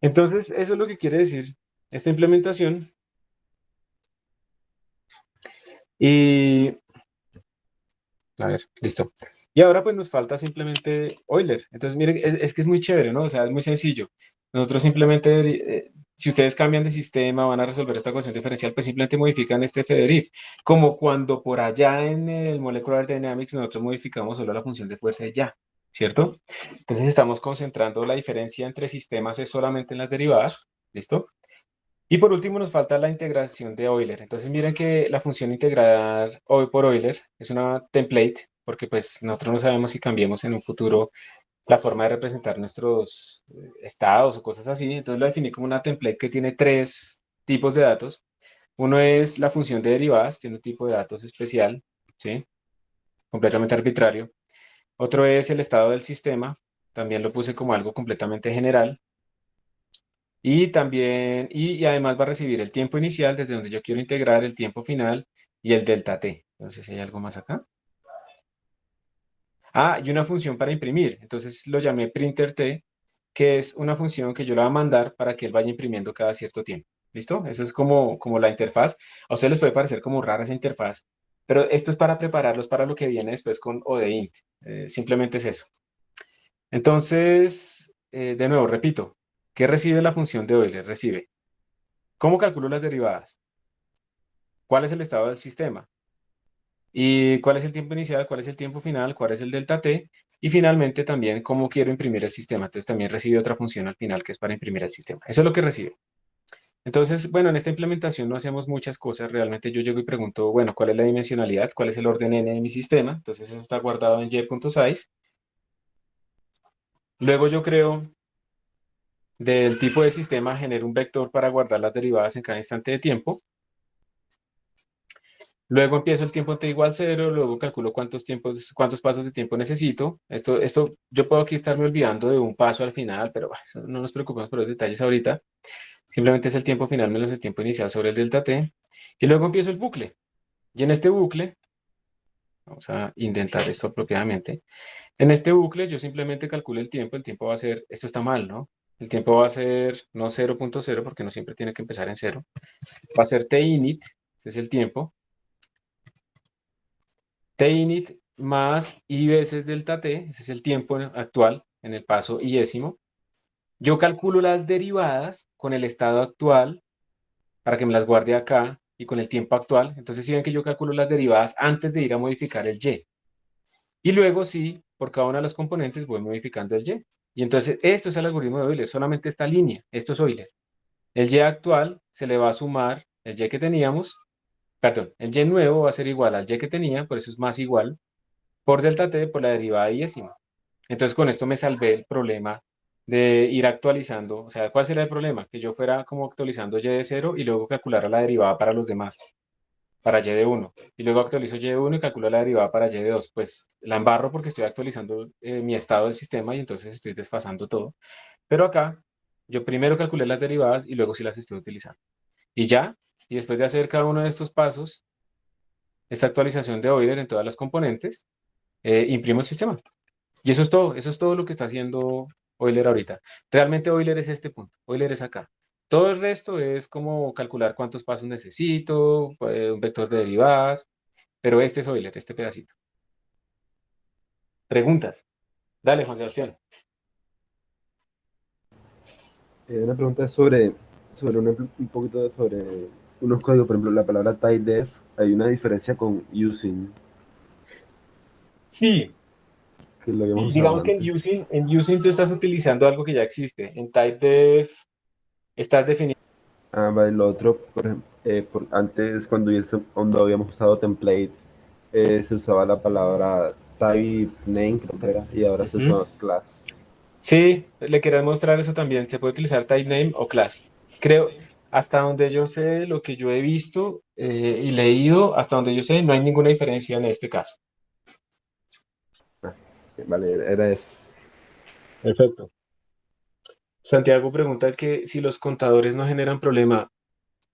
entonces eso es lo que quiere decir esta implementación. Y, a ver, listo. Y ahora pues nos falta simplemente Euler. Entonces, miren, es que es muy chévere, ¿no? O sea, es muy sencillo. Nosotros simplemente, si ustedes cambian de sistema, van a resolver esta ecuación diferencial, pues simplemente modifican este f-derif. Como cuando por allá en el Molecular Dynamics nosotros modificamos solo la función de fuerza y ya. ¿cierto? Entonces estamos concentrando la diferencia entre sistemas es solamente en las derivadas, ¿listo? Y por último nos falta la integración de Euler. Entonces miren que la función integrar hoy por Euler es una template, porque pues nosotros no sabemos si cambiemos en un futuro la forma de representar nuestros estados o cosas así. Entonces lo definí como una template que tiene tres tipos de datos. Uno es la función de derivadas, tiene un tipo de datos especial, ¿sí? Completamente arbitrario. Otro es el estado del sistema, también lo puse como algo completamente general. Y también, y además va a recibir el tiempo inicial desde donde yo quiero integrar el tiempo final y el delta t. Entonces, si hay algo más acá. Ah, y una función para imprimir. Entonces lo llamé printer t, que es una función que yo le voy a mandar para que él vaya imprimiendo cada cierto tiempo. ¿Listo? Eso es como la interfaz. A ustedes les puede parecer como rara esa interfaz, pero esto es para prepararlos para lo que viene después con ODINT. Simplemente es eso. Entonces, de nuevo, repito, ¿qué recibe la función de Euler? Recibe, ¿cómo calculo las derivadas? ¿Cuál es el estado del sistema? ¿Y cuál es el tiempo inicial? ¿Cuál es el tiempo final? ¿Cuál es el delta t? Y finalmente también cómo quiero imprimir el sistema. Entonces también recibe otra función al final que es para imprimir el sistema. Eso es lo que recibe. Entonces, bueno, en esta implementación no hacemos muchas cosas. Realmente yo llego y pregunto, bueno, ¿cuál es la dimensionalidad? ¿Cuál es el orden n de mi sistema? Entonces eso está guardado en y.size. Luego yo creo del tipo de sistema, genero un vector para guardar las derivadas en cada instante de tiempo. Luego empiezo el tiempo t igual 0, luego calculo cuántos pasos de tiempo necesito. Esto yo puedo aquí estarme olvidando de un paso al final, pero bah, eso no nos preocupemos por los detalles ahorita. Simplemente es el tiempo final menos el tiempo inicial sobre el delta t. Y luego empiezo el bucle. Y en este bucle, vamos a indentar esto apropiadamente. En este bucle yo simplemente calculo el tiempo va a ser, esto está mal, ¿no? El tiempo va a ser no 0.0 porque no siempre tiene que empezar en 0. Va a ser t init, ese es el tiempo. T init más i veces delta t, ese es el tiempo actual en el paso iésimo. Yo calculo las derivadas con el estado actual para que me las guarde acá y con el tiempo actual. Entonces, si ven que yo calculo las derivadas antes de ir a modificar el y. Y luego sí, por cada una de las componentes voy modificando el y. Y entonces, esto es el algoritmo de Euler, solamente esta línea, esto es Euler. El y actual se le va a sumar el y que teníamos, perdón, el y nuevo va a ser igual al y que tenía, por eso es más igual, por delta t por la derivada iésima. Entonces con esto me salvé el problema de ir actualizando. O sea, ¿cuál sería el problema? Que yo fuera como actualizando y de 0 y luego calculara la derivada para los demás, para y de 1. Y luego actualizo y de 1 y calculo la derivada para y de 2. Pues la embarro porque estoy actualizando mi estado del sistema y entonces estoy desfasando todo. Pero acá yo primero calculé las derivadas y luego sí las estoy utilizando. Y ya, y después de hacer cada uno de estos pasos, esta actualización de Euler en todas las componentes, imprimo el sistema. Y eso es todo lo que está haciendo Euler ahorita. Realmente Euler es este punto, Euler es acá. Todo el resto es como calcular cuántos pasos necesito, un vector de derivadas, pero este es Euler, este pedacito. Preguntas. Dale, Juan Sebastián. Una pregunta un poquito sobre unos códigos, por ejemplo, la palabra typedef, hay una diferencia con using, Sí, que lo habíamos y usado digamos que antes. en using tú estás utilizando algo que ya existe. En typedef estás definiendo. Ah, vale, lo otro, por ejemplo, antes cuando habíamos usado templates, se usaba la palabra type name, creo que era, y ahora se Ujú. usa class. Sí, le quería mostrar eso también. Se puede utilizar type name o class. Creo, hasta donde yo sé, lo que yo he visto y leído, hasta donde yo sé, no hay ninguna diferencia en este caso. Ah, vale, era eso. Perfecto. Santiago pregunta que si los contadores no generan problema.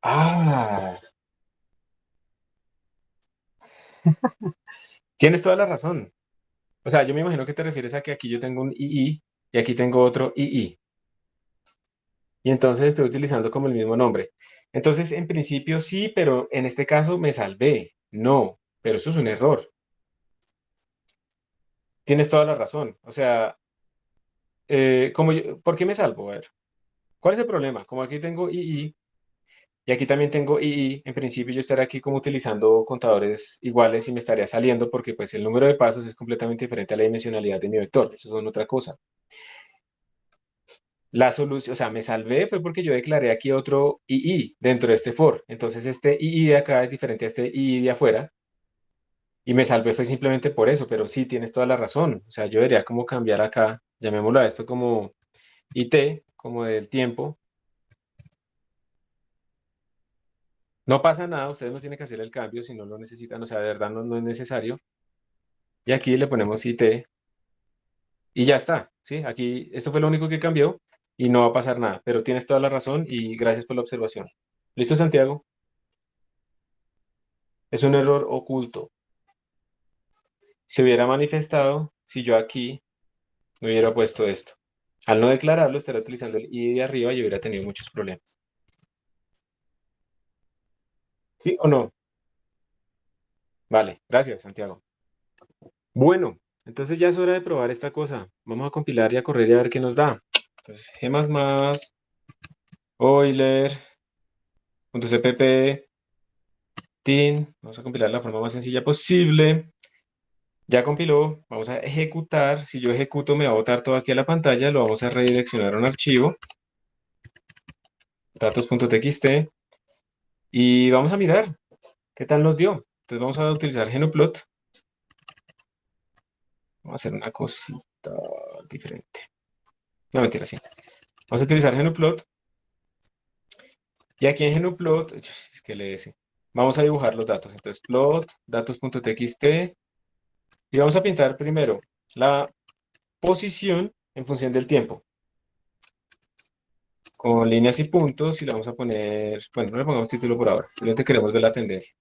Ah, tienes toda la razón. O sea, yo me imagino que te refieres a que aquí yo tengo un II y aquí tengo otro II. Y entonces estoy utilizando como el mismo nombre. Entonces, en principio sí, pero en este caso me salvé. No, pero eso es un error. Tienes toda la razón. O sea, ¿por qué me salvo? A ver, ¿cuál es el problema? Como aquí tengo II, Y aquí también tengo II. En principio yo estaría aquí como utilizando contadores iguales y me estaría saliendo porque pues el número de pasos es completamente diferente a la dimensionalidad de mi vector. Eso es otra cosa. La solución, o sea, me salvé fue porque yo declaré aquí otro II dentro de este for. Entonces este II de acá es diferente a este II de afuera. Y me salvé fue simplemente por eso, pero sí, tienes toda la razón. O sea, yo debería como cambiar acá, llamémoslo a esto como IT, como del tiempo. No pasa nada, ustedes no tienen que hacer el cambio si no lo necesitan, o sea, de verdad no es necesario. Y aquí le ponemos IT y ya está, ¿sí? Aquí, esto fue lo único que cambió y no va a pasar nada, pero tienes toda la razón y gracias por la observación. ¿Listo, Santiago? Es un error oculto. Se hubiera manifestado si yo aquí no hubiera puesto esto. Al no declararlo, estaría utilizando el I de arriba y hubiera tenido muchos problemas. ¿Sí o no? Vale, gracias, Santiago. Bueno, entonces ya es hora de probar esta cosa. Vamos a compilar y a correr y a ver qué nos da. Entonces, G++, Euler.cpp, tin. Vamos a compilar de la forma más sencilla posible. Ya compiló, vamos a ejecutar. Si yo ejecuto, me va a botar todo aquí a la pantalla. Lo vamos a redireccionar a un archivo, datos.txt, y vamos a mirar qué tal nos dio. Entonces vamos a utilizar Genoplot. Vamos a hacer una cosita diferente. No, mentira, sí. Vamos a utilizar Genoplot. Y aquí en Genoplot, es que le ese. Vamos a dibujar los datos. Entonces, plot, datos.txt. Y vamos a pintar primero la posición en función del tiempo. Con líneas y puntos. Y le vamos a poner, bueno, no le pongamos título por ahora. Simplemente queremos ver la tendencia.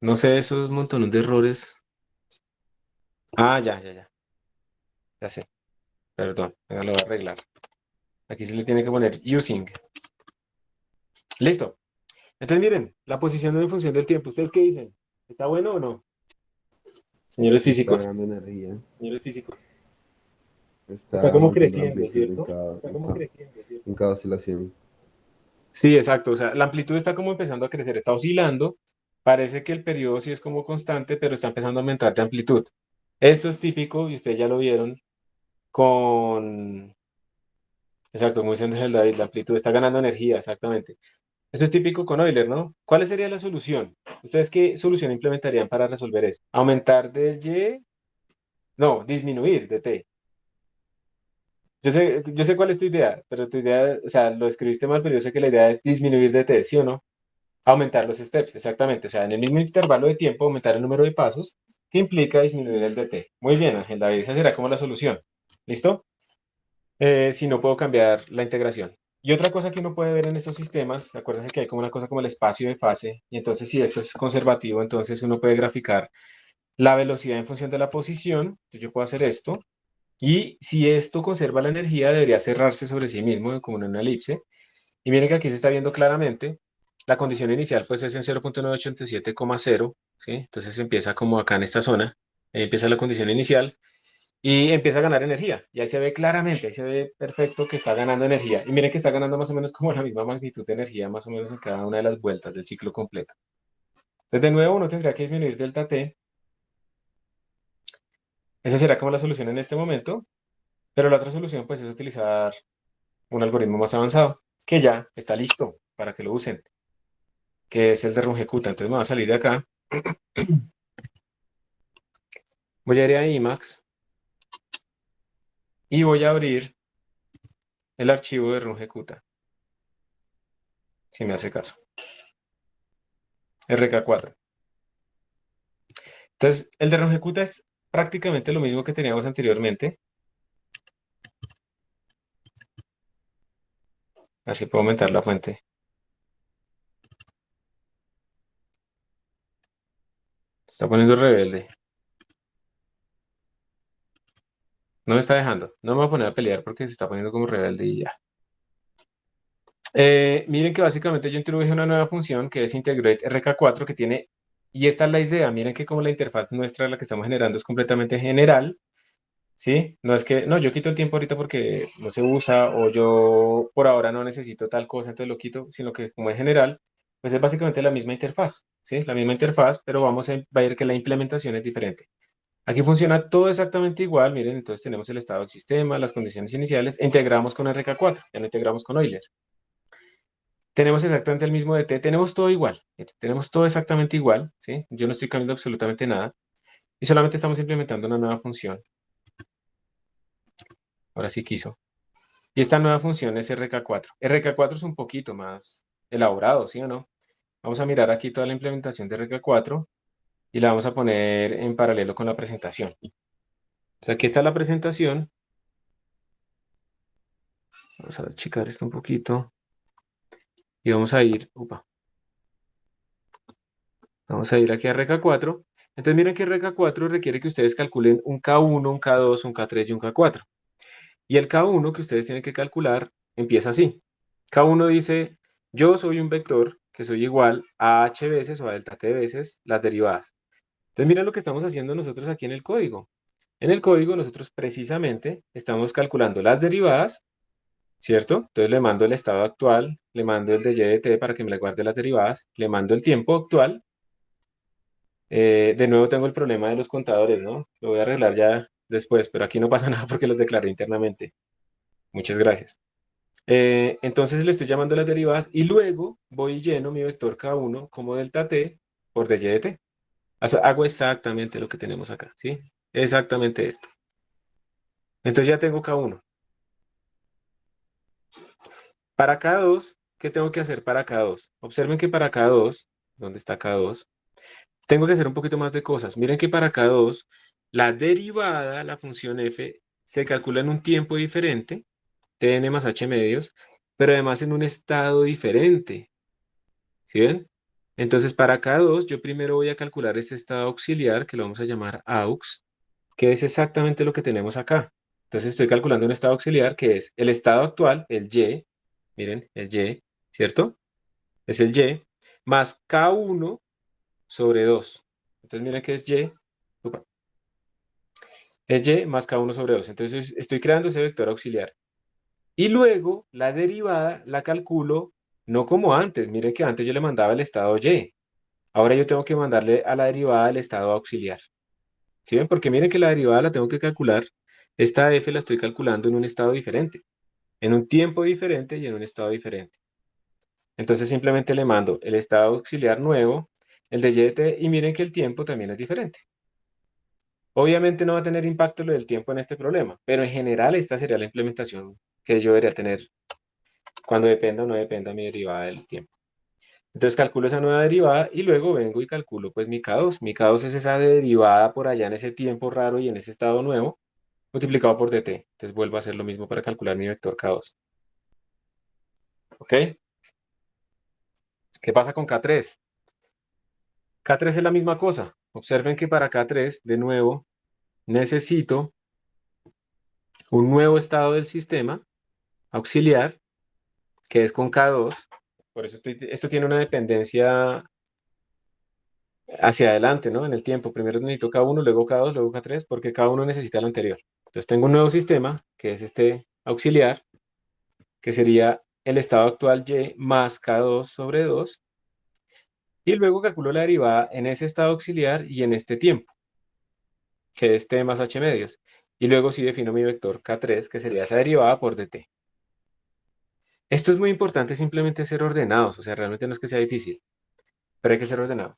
No sé, esos montones de errores. Ah, ya. Ya sé. Perdón. Venga, lo voy a arreglar. Aquí se le tiene que poner using. Listo. Entonces, miren, la posición en función del tiempo. ¿Ustedes qué dicen? ¿Está bueno o no? Señores Está físicos. ganando energía. Señores físicos. Está Está como aumentando la creciendo, amplitud ¿cierto? Está como creciendo, ¿cierto? en cada oscilación. Sí, exacto. O sea, la amplitud está como empezando a crecer, está oscilando. Parece que el periodo sí es como constante, pero está empezando a aumentar de amplitud. Esto es típico, y ustedes ya lo vieron, con... Exacto, como dicen el David, la amplitud está ganando energía, exactamente. Eso es típico con Euler, ¿no? ¿Cuál sería la solución? ¿Ustedes qué solución implementarían para resolver eso? ¿Aumentar de Y? No, disminuir de T. Yo sé cuál es tu idea, pero tu idea, o sea, lo escribiste mal, pero yo sé que la idea es disminuir de T, ¿sí o no? Aumentar los steps, exactamente. O sea, en el mismo intervalo de tiempo, aumentar el número de pasos, que implica disminuir el DT. Muy bien, Ángel David, esa será como la solución. ¿Listo? Si no puedo cambiar la integración. Y otra cosa que uno puede ver en estos sistemas, acuérdense que hay como una cosa como el espacio de fase, y entonces si esto es conservativo, entonces uno puede graficar la velocidad en función de la posición. Entonces yo puedo hacer esto, y si esto conserva la energía, debería cerrarse sobre sí mismo, como en una elipse. Y miren que aquí se está viendo claramente, la condición inicial pues es en 0.987,0, ¿sí? Entonces empieza como acá en esta zona, ahí empieza la condición inicial y empieza a ganar energía. Y ahí se ve claramente, ahí se ve perfecto que está ganando energía. Y miren que está ganando más o menos como la misma magnitud de energía, más o menos en cada una de las vueltas del ciclo completo. Entonces de nuevo uno tendría que disminuir delta T. Esa será como la solución en este momento, pero la otra solución pues es utilizar un algoritmo más avanzado, que ya está listo para que lo usen, que es el de Rungecuta. Entonces me voy a salir de acá, voy a ir a Emacs y voy a abrir el archivo de Rungecuta, si me hace caso, RK4. Entonces, el de Rungecuta es prácticamente lo mismo que teníamos anteriormente. A ver si puedo aumentar la fuente. Se está poniendo rebelde. No me está dejando. No me voy a poner a pelear porque se está poniendo como rebelde y ya. Miren que básicamente yo introduje una nueva función que es integrate RK4 que tiene, y esta es la idea, miren que como la interfaz nuestra, la que estamos generando es completamente general, ¿sí? No es que, no, yo quito el tiempo ahorita porque no se usa o yo por ahora no necesito tal cosa, entonces lo quito, sino que como es general, pues es básicamente la misma interfaz, ¿sí? La misma interfaz, pero vamos a ver que la implementación es diferente. Aquí funciona todo exactamente igual, miren, entonces tenemos el estado del sistema, las condiciones iniciales, e integramos con RK4, ya no integramos con Euler. Tenemos exactamente el mismo DT, tenemos todo igual, tenemos todo exactamente igual, ¿sí? Yo no estoy cambiando absolutamente nada y solamente estamos implementando una nueva función. Ahora sí quiso. Y esta nueva función es RK4. RK4 es un poquito más elaborado, ¿sí o no? Vamos a mirar aquí toda la implementación de RK4 y la vamos a poner en paralelo con la presentación. Entonces aquí está la presentación. Vamos a achicar esto un poquito y vamos a ir, vamos a ir aquí a RK4. Entonces miren que RK4 requiere que ustedes calculen un K1, un K2, un K3 y un K4. Y el K1 que ustedes tienen que calcular empieza así. K1 dice, yo soy un vector que soy igual a h veces o a delta t veces las derivadas. Entonces miren lo que estamos haciendo nosotros aquí en el código. En el código nosotros precisamente estamos calculando las derivadas, ¿cierto? Entonces le mando el estado actual, le mando el de y de t para que me le guarde las derivadas, le mando el tiempo actual. De nuevo tengo el problema de los contadores, ¿no? Lo voy a arreglar ya después, pero aquí no pasa nada porque los declaré internamente. Muchas gracias. Entonces le estoy llamando las derivadas y luego voy y lleno mi vector K1 como delta t por dy de t. Hago exactamente lo que tenemos acá, ¿sí? Exactamente esto. Entonces ya tengo K1. Para K2, ¿qué tengo que hacer para K2? Observen que para K2, ¿dónde está K2? Tengo que hacer un poquito más de cosas. Miren que para K2, la derivada, la función f, se calcula en un tiempo diferente, tn más h medios, pero además en un estado diferente. ¿Sí ven? Entonces, para K2, yo primero voy a calcular este estado auxiliar, que lo vamos a llamar AUX, que es exactamente lo que tenemos acá. Entonces, estoy calculando un estado auxiliar que es el estado actual, el Y, miren, el Y, ¿cierto? Es el Y, más K1 sobre 2. Entonces, miren que es Y, upa, es Y más K1 sobre 2. Entonces, estoy creando ese vector auxiliar. Y luego, la derivada la calculo no como antes. Miren que antes yo le mandaba el estado Y. Ahora yo tengo que mandarle a la derivada el estado auxiliar. ¿Sí ven? Porque miren que la derivada la tengo que calcular. Esta f la estoy calculando en un estado diferente, en un tiempo diferente y en un estado diferente. Entonces simplemente le mando el estado auxiliar nuevo, el de y de t, y miren que el tiempo también es diferente. Obviamente no va a tener impacto lo del tiempo en este problema, pero en general esta sería la implementación que yo debería tener cuando dependa o no dependa mi derivada del tiempo. Entonces calculo esa nueva derivada y luego vengo y calculo pues mi K2. Mi K2 es esa derivada por allá en ese tiempo raro y en ese estado nuevo multiplicado por dt. Entonces vuelvo a hacer lo mismo para calcular mi vector K2. ¿Ok? ¿Qué pasa con K3? K3 es la misma cosa. Observen que para K3, de nuevo, necesito un nuevo estado del sistema auxiliar, que es con K2. Por eso esto tiene una dependencia hacia adelante, ¿no? En el tiempo. Primero necesito K1, luego K2, luego K3, porque cada uno necesita el anterior. Entonces tengo un nuevo sistema, que es este auxiliar, que sería el estado actual Y más K2 sobre 2, y luego calculo la derivada en ese estado auxiliar y en este tiempo, que es T más H medios. Y luego sí defino mi vector K3, que sería esa derivada por dt. Esto es muy importante, simplemente ser ordenados, o sea, realmente no es que sea difícil, pero hay que ser ordenados.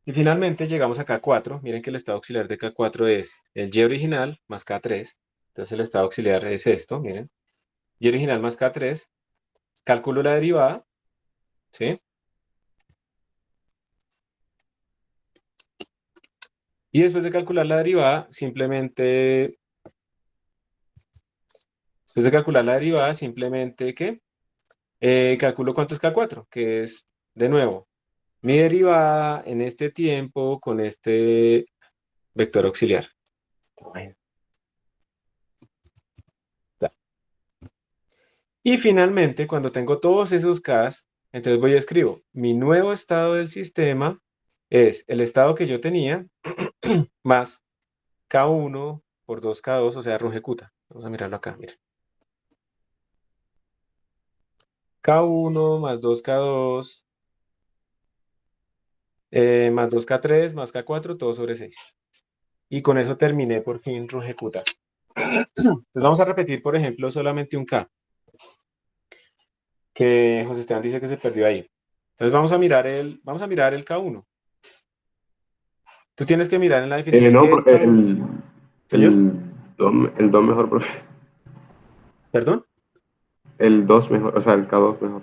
Y finalmente llegamos a K4. Miren que el estado auxiliar de K4 es el Y original más K3. Entonces el estado auxiliar es esto, miren. Y original más K3. Calculo la derivada, ¿sí? Y después de calcular la derivada, simplemente, ¿qué? Calculo cuánto es K4, que es, de nuevo, mi derivada en este tiempo con este vector auxiliar. Bueno, ya. Y finalmente, cuando tengo todos esos Ks, entonces voy y escribo, mi nuevo estado del sistema es el estado que yo tenía más K1 por 2K2, o sea, rho ejecuta. Vamos a mirarlo acá, mira. K1 más 2K2 más 2K3 más K4, todo sobre 6. Y con eso terminé por fin rho ejecuta. Entonces vamos a repetir, por ejemplo, solamente un K, que José Esteban dice que se perdió ahí. Entonces vamos a mirar el K1. Tú tienes que mirar en la definición No, qué es K1. Señor, el, el 2 mejor, profe. perdón. El 2 mejor, o sea, el K2 mejor.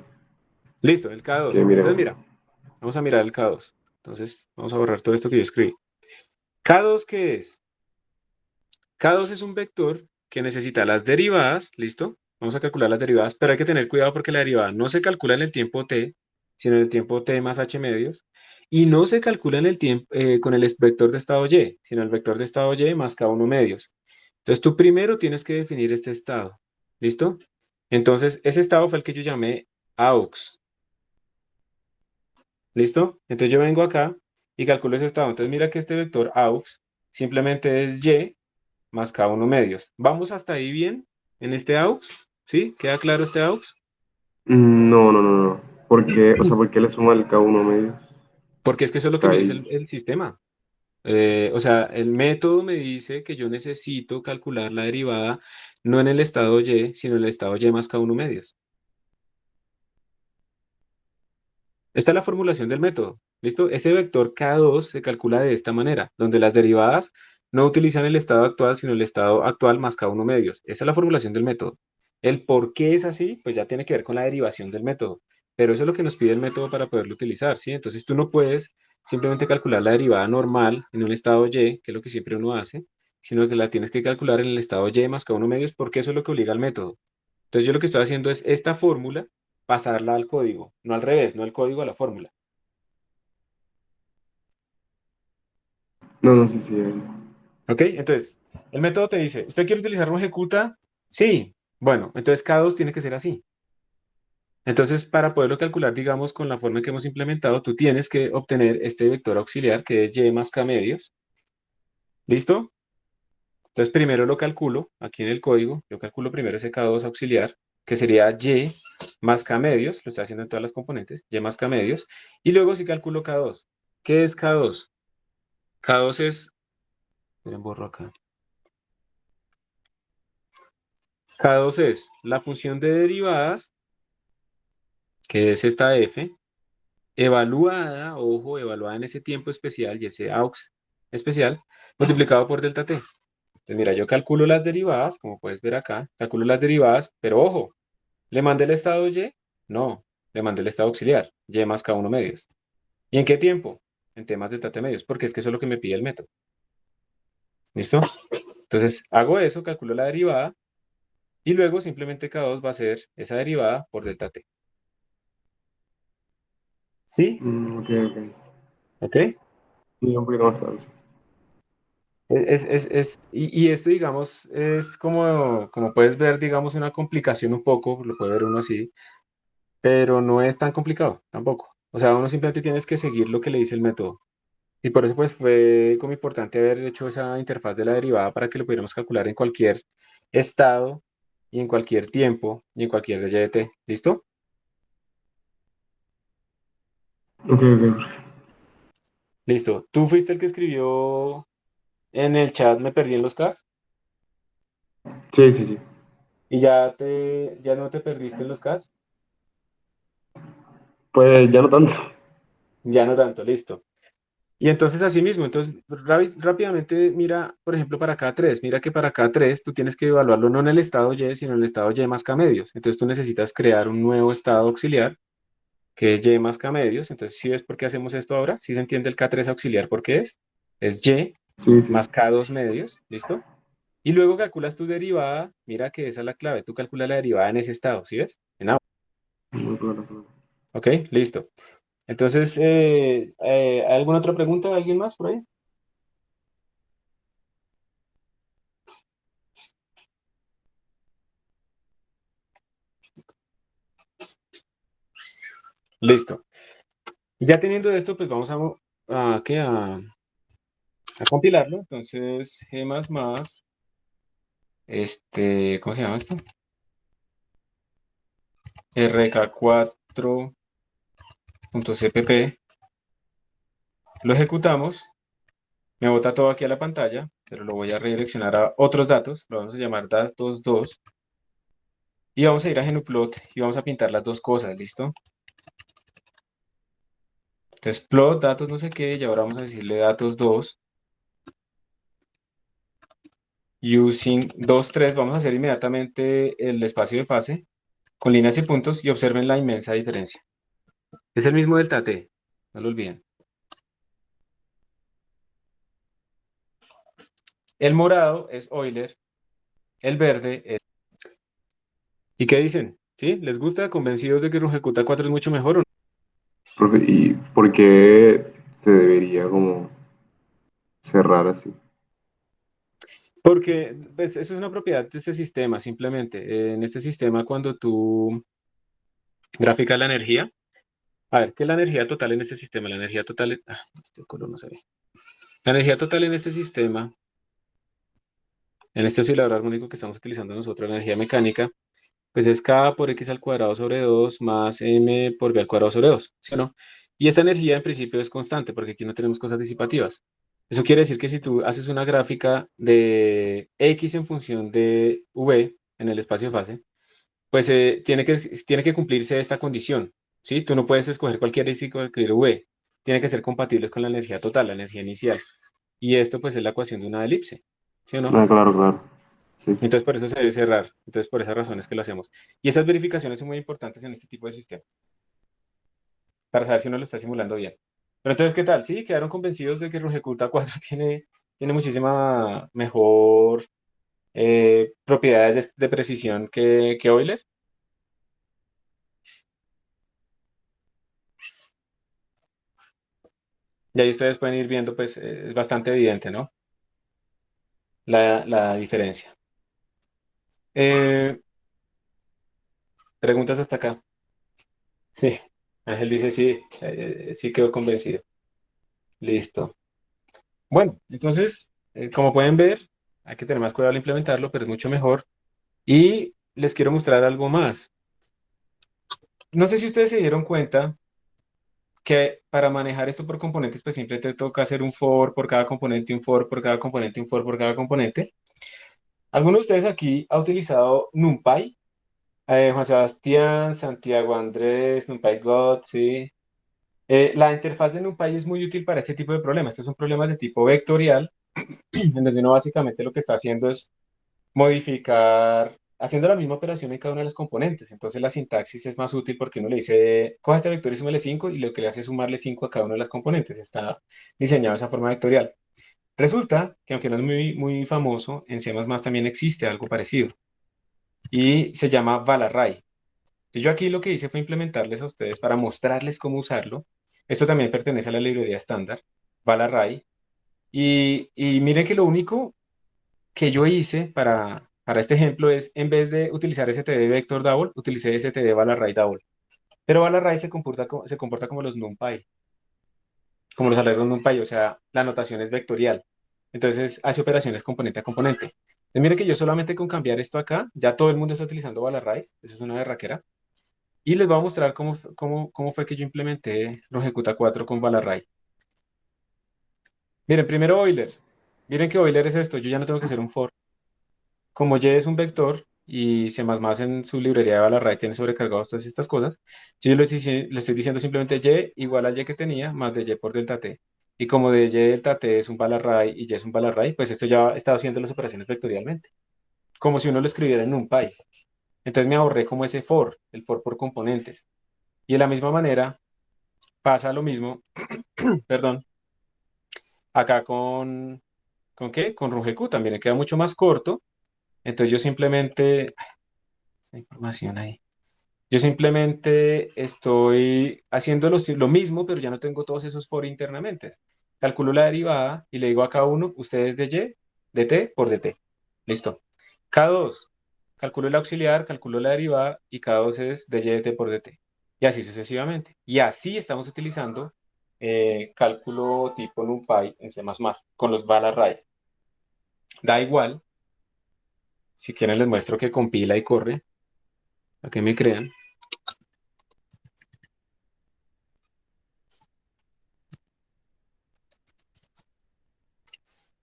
Listo, el Que K2. Entonces miremos. mira, vamos a mirar el K2. Entonces vamos a borrar todo esto que yo escribí. ¿K2 qué es? K2 es un vector que necesita las derivadas, ¿listo? Vamos a calcular las derivadas, pero hay que tener cuidado porque la derivada no se calcula en el tiempo t, sino en el tiempo t más h medios, y no se calcula en el tiempo con el vector de estado y, sino el vector de estado y más k1 medios. Entonces tú primero tienes que definir este estado, ¿listo? Entonces ese estado fue el que yo llamé aux, ¿listo? Entonces yo vengo acá y calculo ese estado. Entonces mira que este vector aux simplemente es y más K1 medios. ¿Vamos hasta ahí bien en este aux? ¿Sí? ¿Queda claro este aux? No, no, no, no. ¿Por qué? O sea, ¿por qué le suma el K1 medio? Porque es que eso es lo que Está me dice ahí. el sistema. O sea, el método me dice que yo necesito calcular la derivada no en el estado y, sino en el estado y más K1 medios. Esta es la formulación del método. ¿Listo? Ese vector K2 se calcula de esta manera, donde las derivadas no utilizan el estado actual, sino el estado actual más K1 medios. Esa es la formulación del método. El por qué es así, pues ya tiene que ver con la derivación del método. Pero eso es lo que nos pide el método para poderlo utilizar, ¿sí? Entonces tú no puedes simplemente calcular la derivada normal en un estado Y, que es lo que siempre uno hace, sino que la tienes que calcular en el estado Y más K1 medios, porque eso es lo que obliga al método. Entonces yo lo que estoy haciendo es esta fórmula pasarla al código, no al revés, no el código a la fórmula. No, no, sí, sí. ¿Ok? Entonces, el método te dice, ¿usted quiere utilizar un ejecuta? Sí. Bueno, entonces K2 tiene que ser así. Entonces, para poderlo calcular, digamos, con la forma que hemos implementado, tú tienes que obtener este vector auxiliar que es Y más K medios. ¿Listo? Entonces, primero lo calculo aquí en el código. Yo calculo primero ese K2 auxiliar, que sería Y más K medios. Lo estoy haciendo en todas las componentes. Y más K medios. Y luego sí calculo K2. ¿Qué es K2? K2 es... Miren, borro acá. K2 es la función de derivadas, que es esta f, evaluada, ojo, evaluada en ese tiempo especial y ese aux especial, multiplicado por delta t. Entonces, mira, yo calculo las derivadas, como puedes ver acá, calculo las derivadas, pero ojo, ¿le mandé el estado y? No, le mandé el estado auxiliar, y más k1 medios. ¿Y en qué tiempo? En temas delta t medios, porque es que eso es lo que me pide el método. ¿Listo? Entonces, hago eso, calculo la derivada, y luego simplemente K2 va a ser esa derivada por delta t. ¿Sí? Ok, ok. ¿Ok? Sí, un poquito más claro. Sí. Y esto, digamos, es como puedes ver, digamos, una complicación un poco, lo puede ver uno así, pero no es tan complicado tampoco. O sea, uno simplemente tienes que seguir lo que le dice el método. Y por eso, pues, fue como importante haber hecho esa interfaz de la derivada para que lo pudiéramos calcular en cualquier estado y en cualquier tiempo y en cualquier DYDT. ¿Listo? Ok, ok. Listo. ¿Tú fuiste el que escribió en el chat me perdí en los CAS? Sí, sí, sí. ¿Y ya no te perdiste en los CAS? Pues ya no tanto. Ya no tanto, listo. Y entonces así mismo, entonces rápidamente mira, por ejemplo, para K3, mira que para K3 tú tienes que evaluarlo no en el estado Y, sino en el estado Y más K medios. Entonces tú necesitas crear un nuevo estado auxiliar, que es Y más K medios. Entonces, ¿sí ves por qué hacemos esto ahora? ¿Sí se entiende el K3 auxiliar por qué es? Es Y Sí, sí. más K2 medios, ¿listo? Y luego calculas tu derivada, mira que esa es la clave, tú calculas la derivada en ese estado, ¿sí ves? Muy claro, claro. Ok, listo. Entonces, ¿alguna otra pregunta? ¿Alguien más por ahí? Listo. Y ya teniendo esto, pues vamos ¿qué? A compilarlo. Entonces, G++. ¿cómo se llama esto? rk4.cpp, lo ejecutamos, me bota todo aquí a la pantalla, pero lo voy a redireccionar a otros datos, lo vamos a llamar datos 2, y vamos a ir a GnuPlot y vamos a pintar las dos cosas, ¿listo? Entonces, plot, datos no sé qué, y ahora vamos a decirle datos 2, using 2.3, vamos a hacer inmediatamente el espacio de fase con líneas y puntos y observen la inmensa diferencia. Es el mismo delta T, no lo olviden. El morado es Euler, el verde es... ¿Y qué dicen? ¿Sí? ¿Les gusta? ¿Convencidos de que Rugecuta 4 es mucho mejor o no? Profe, ¿y por qué se debería como cerrar así? Porque pues, eso es una propiedad de este sistema, simplemente. En este sistema, cuando tú graficas la energía, a ver, ¿qué es la energía total en este sistema? La energía total, este color no se ve. La energía total en este sistema, en este oscilador armónico que estamos utilizando nosotros, la energía mecánica, pues es K por X al cuadrado sobre 2 más M por B al cuadrado sobre 2, ¿sí o no? Y esta energía en principio es constante porque aquí no tenemos cosas disipativas. Eso quiere decir que si tú haces una gráfica de X en función de V en el espacio de fase, pues tiene que cumplirse esta condición, ¿sí? Tú no puedes escoger cualquier X y cualquier V. Tiene que ser compatibles con la energía total, la energía inicial. Y esto pues es la ecuación de una elipse, ¿sí o no? Ah, claro, claro. Sí. Entonces, por eso se debe cerrar. Entonces, por esas razones que lo hacemos. Y esas verificaciones son muy importantes en este tipo de sistema, para saber si uno lo está simulando bien. Pero entonces, ¿qué tal? Sí, quedaron convencidos de que Rugecuta 4 tiene muchísima mejor propiedades de precisión que Euler. Y ahí ustedes pueden ir viendo, pues es bastante evidente, ¿no? La diferencia. Eh, Preguntas hasta acá. Sí. Ángel dice sí, sí quedó convencido. Listo. Bueno, entonces, como pueden ver, hay que tener más cuidado al implementarlo, pero es mucho mejor. Y les quiero mostrar algo más. No sé si ustedes se dieron cuenta que para manejar esto por componentes, pues siempre te toca hacer un for por cada componente, un for por cada componente, un for por cada componente. ¿Alguno de ustedes aquí ha utilizado NumPy? Juan Sebastián, Santiago Andrés, NumPy God, sí. La interfaz de NumPy es muy útil para este tipo de problemas. Estos son problemas de tipo vectorial, en donde uno básicamente lo que está haciendo es modificar, haciendo la misma operación en cada una de las componentes. Entonces la sintaxis es más útil porque uno le dice, coja este vector y súmale 5 y lo que le hace es sumarle 5 a cada una de las componentes. Está diseñado de esa forma vectorial. Resulta que aunque no es muy, muy famoso, en C++ también existe algo parecido y se llama Valarray. Yo aquí lo que hice fue implementarles a ustedes para mostrarles cómo usarlo. Esto también pertenece a la librería estándar, Valarray. Y miren que lo único que yo hice para este ejemplo es, en vez de utilizar std vector double, utilicé std Valarray double. Pero Valarray se comporta como los NumPy, como los algoritmos NumPy, o sea, la notación es vectorial. Entonces hace operaciones componente a componente. Entonces, miren que yo solamente con cambiar esto acá, ya todo el mundo está utilizando Valarray, eso es una berraquera. Y les voy a mostrar cómo fue que yo implementé Ejecuta 4 con Valarray. Miren, primero Euler. Miren que Euler es esto, yo ya no tengo que hacer un for. Como Y es un vector y C++ en su librería de Valarray tiene sobrecargados todas estas cosas, yo le estoy diciendo simplemente Y igual a Y que tenía más de Y por delta T. Y como de Y delta T es un Valarray y Y es un Valarray, pues esto ya estaba haciendo las operaciones vectorialmente, como si uno lo escribiera en NumPy. Entonces me ahorré como ese for, el for por componentes. Y de la misma manera pasa lo mismo, perdón, acá ¿con qué? Con RunGQ también, le queda mucho más corto. Entonces yo simplemente, esa información ahí. Yo simplemente estoy haciendo lo mismo, pero ya no tengo todos esos for internamente. Calculo la derivada y le digo a cada uno, ustedes de Y, de T por dt. Listo. K2, calculo el auxiliar, calculo la derivada y K2 es de Y de T por dt. Y así sucesivamente. Y así estamos utilizando cálculo tipo NumPy en C++ con los Val arrays. Da igual Si quieren les muestro que compila y corre, para que me crean.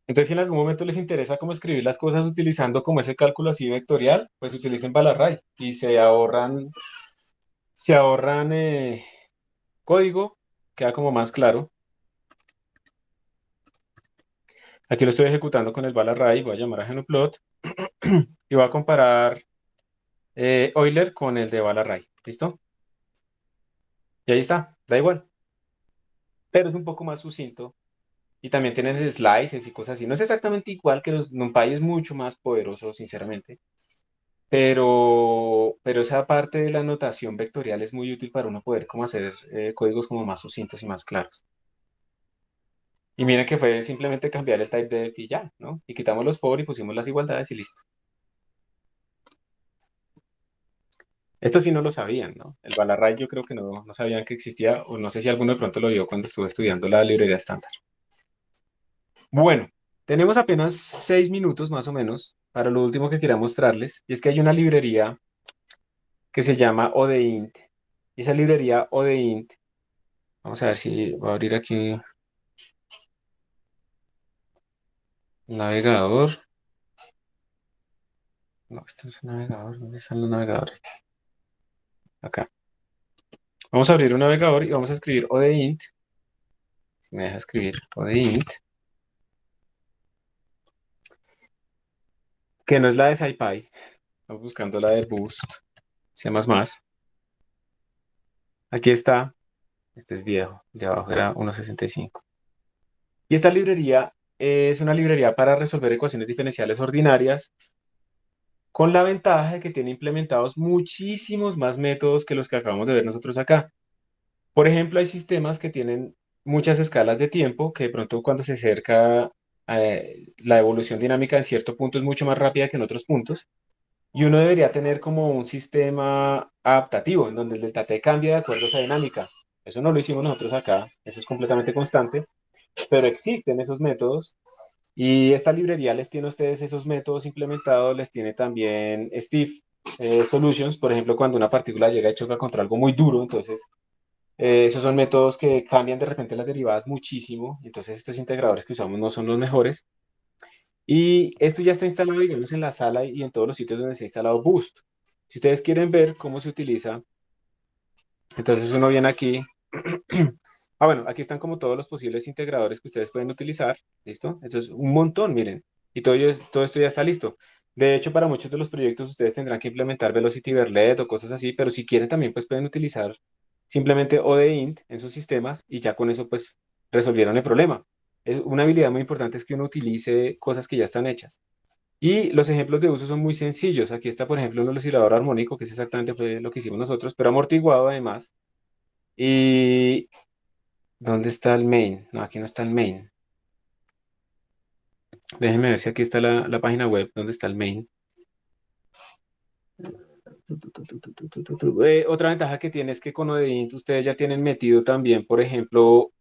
Entonces, si en algún momento les interesa cómo escribir las cosas utilizando como ese cálculo así vectorial, pues utilicen Balarray y se ahorran código, queda como más claro. Aquí lo estoy ejecutando con el Balarray, voy a llamar a Genoplot y voy a comparar Euler con el de Balarray. ¿Listo? Y ahí está, da igual, pero es un poco más sucinto. Y también tienen slices y cosas así. No es exactamente igual que los NumPy, es mucho más poderoso, sinceramente. Pero esa parte de la notación vectorial es muy útil para uno poder como hacer códigos como más sucintos y más claros. Y miren que fue simplemente cambiar el typedef y ya, ¿no? Y quitamos los for y pusimos las igualdades y listo. Esto sí no lo sabían, ¿no? El Balarray yo creo que no sabían que existía, o no sé si alguno de pronto lo vio cuando estuve estudiando la librería estándar. Bueno, tenemos apenas 6 minutos más o menos para lo último que quería mostrarles, y es que hay una librería que se llama ODEINT. Y esa librería ODEINT, vamos a ver si voy a abrir aquí el navegador. No, este no es un navegador. ¿Dónde están los navegadores? Acá. Vamos a abrir un navegador y vamos a escribir ODEINT. Si me deja escribir ODEINT, que no es la de SciPy. Estamos buscando la de Boost, C++. Aquí está. Este es viejo. De abajo era 1.65. Y esta librería es una librería para resolver ecuaciones diferenciales ordinarias, con la ventaja de que tiene implementados muchísimos más métodos que los que acabamos de ver nosotros acá. Por ejemplo, hay sistemas que tienen muchas escalas de tiempo, que de pronto cuando se acerca la evolución dinámica en cierto punto es mucho más rápida que en otros puntos. Y uno debería tener como un sistema adaptativo, en donde el delta t cambia de acuerdo a esa dinámica. Eso no lo hicimos nosotros acá, eso es completamente constante, pero existen esos métodos y esta librería les tiene a ustedes esos métodos implementados, les tiene también Steve Solutions, por ejemplo, cuando una partícula llega y choca contra algo muy duro, entonces esos son métodos que cambian de repente las derivadas muchísimo, entonces estos integradores que usamos no son los mejores. Y esto ya está instalado, digamos, en la sala y en todos los sitios donde se ha instalado Boost. Si ustedes quieren ver cómo se utiliza, entonces uno viene aquí. Bueno, aquí están como todos los posibles integradores que ustedes pueden utilizar. ¿Listo? Eso es un montón, miren. Y todo esto ya está listo. De hecho, para muchos de los proyectos ustedes tendrán que implementar Velocity Verlet o cosas así, pero si quieren también pues pueden utilizar simplemente ODEINT en sus sistemas y ya con eso pues resolvieron el problema. Una habilidad muy importante es que uno utilice cosas que ya están hechas. Y los ejemplos de uso son muy sencillos. Aquí está, por ejemplo, un oscilador armónico, que es exactamente fue lo que hicimos nosotros, pero amortiguado además. Y ¿dónde está el main? No, aquí no está el main. Déjenme ver si aquí está la página web donde está el main. Otra ventaja que tiene es que con Odint ustedes ya tienen metido también, por ejemplo,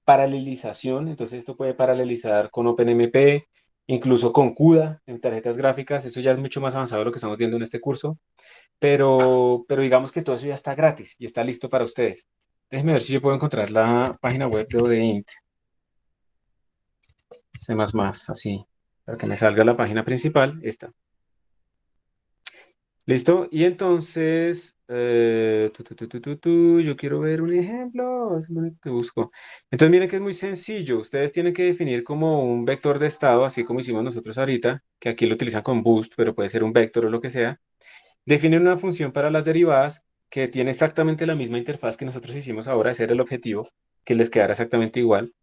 paralelización. Entonces esto puede paralelizar con OpenMP, incluso con CUDA en tarjetas gráficas. Eso ya es mucho más avanzado de lo que estamos viendo en este curso. Pero digamos que todo eso ya está gratis y está listo para ustedes. Déjenme ver si yo puedo encontrar la página web de Odint. C++, así, para que me salga la página principal, esta. ¿Listo? Y entonces, yo quiero ver un ejemplo, es lo único que busco. Entonces, miren que es muy sencillo. Ustedes tienen que definir como un vector de estado, así como hicimos nosotros ahorita, que aquí lo utilizan con Boost, pero puede ser un vector o lo que sea. Definen una función para las derivadas que tiene exactamente la misma interfaz que nosotros hicimos ahora, ese era el objetivo, que les quedara exactamente igual.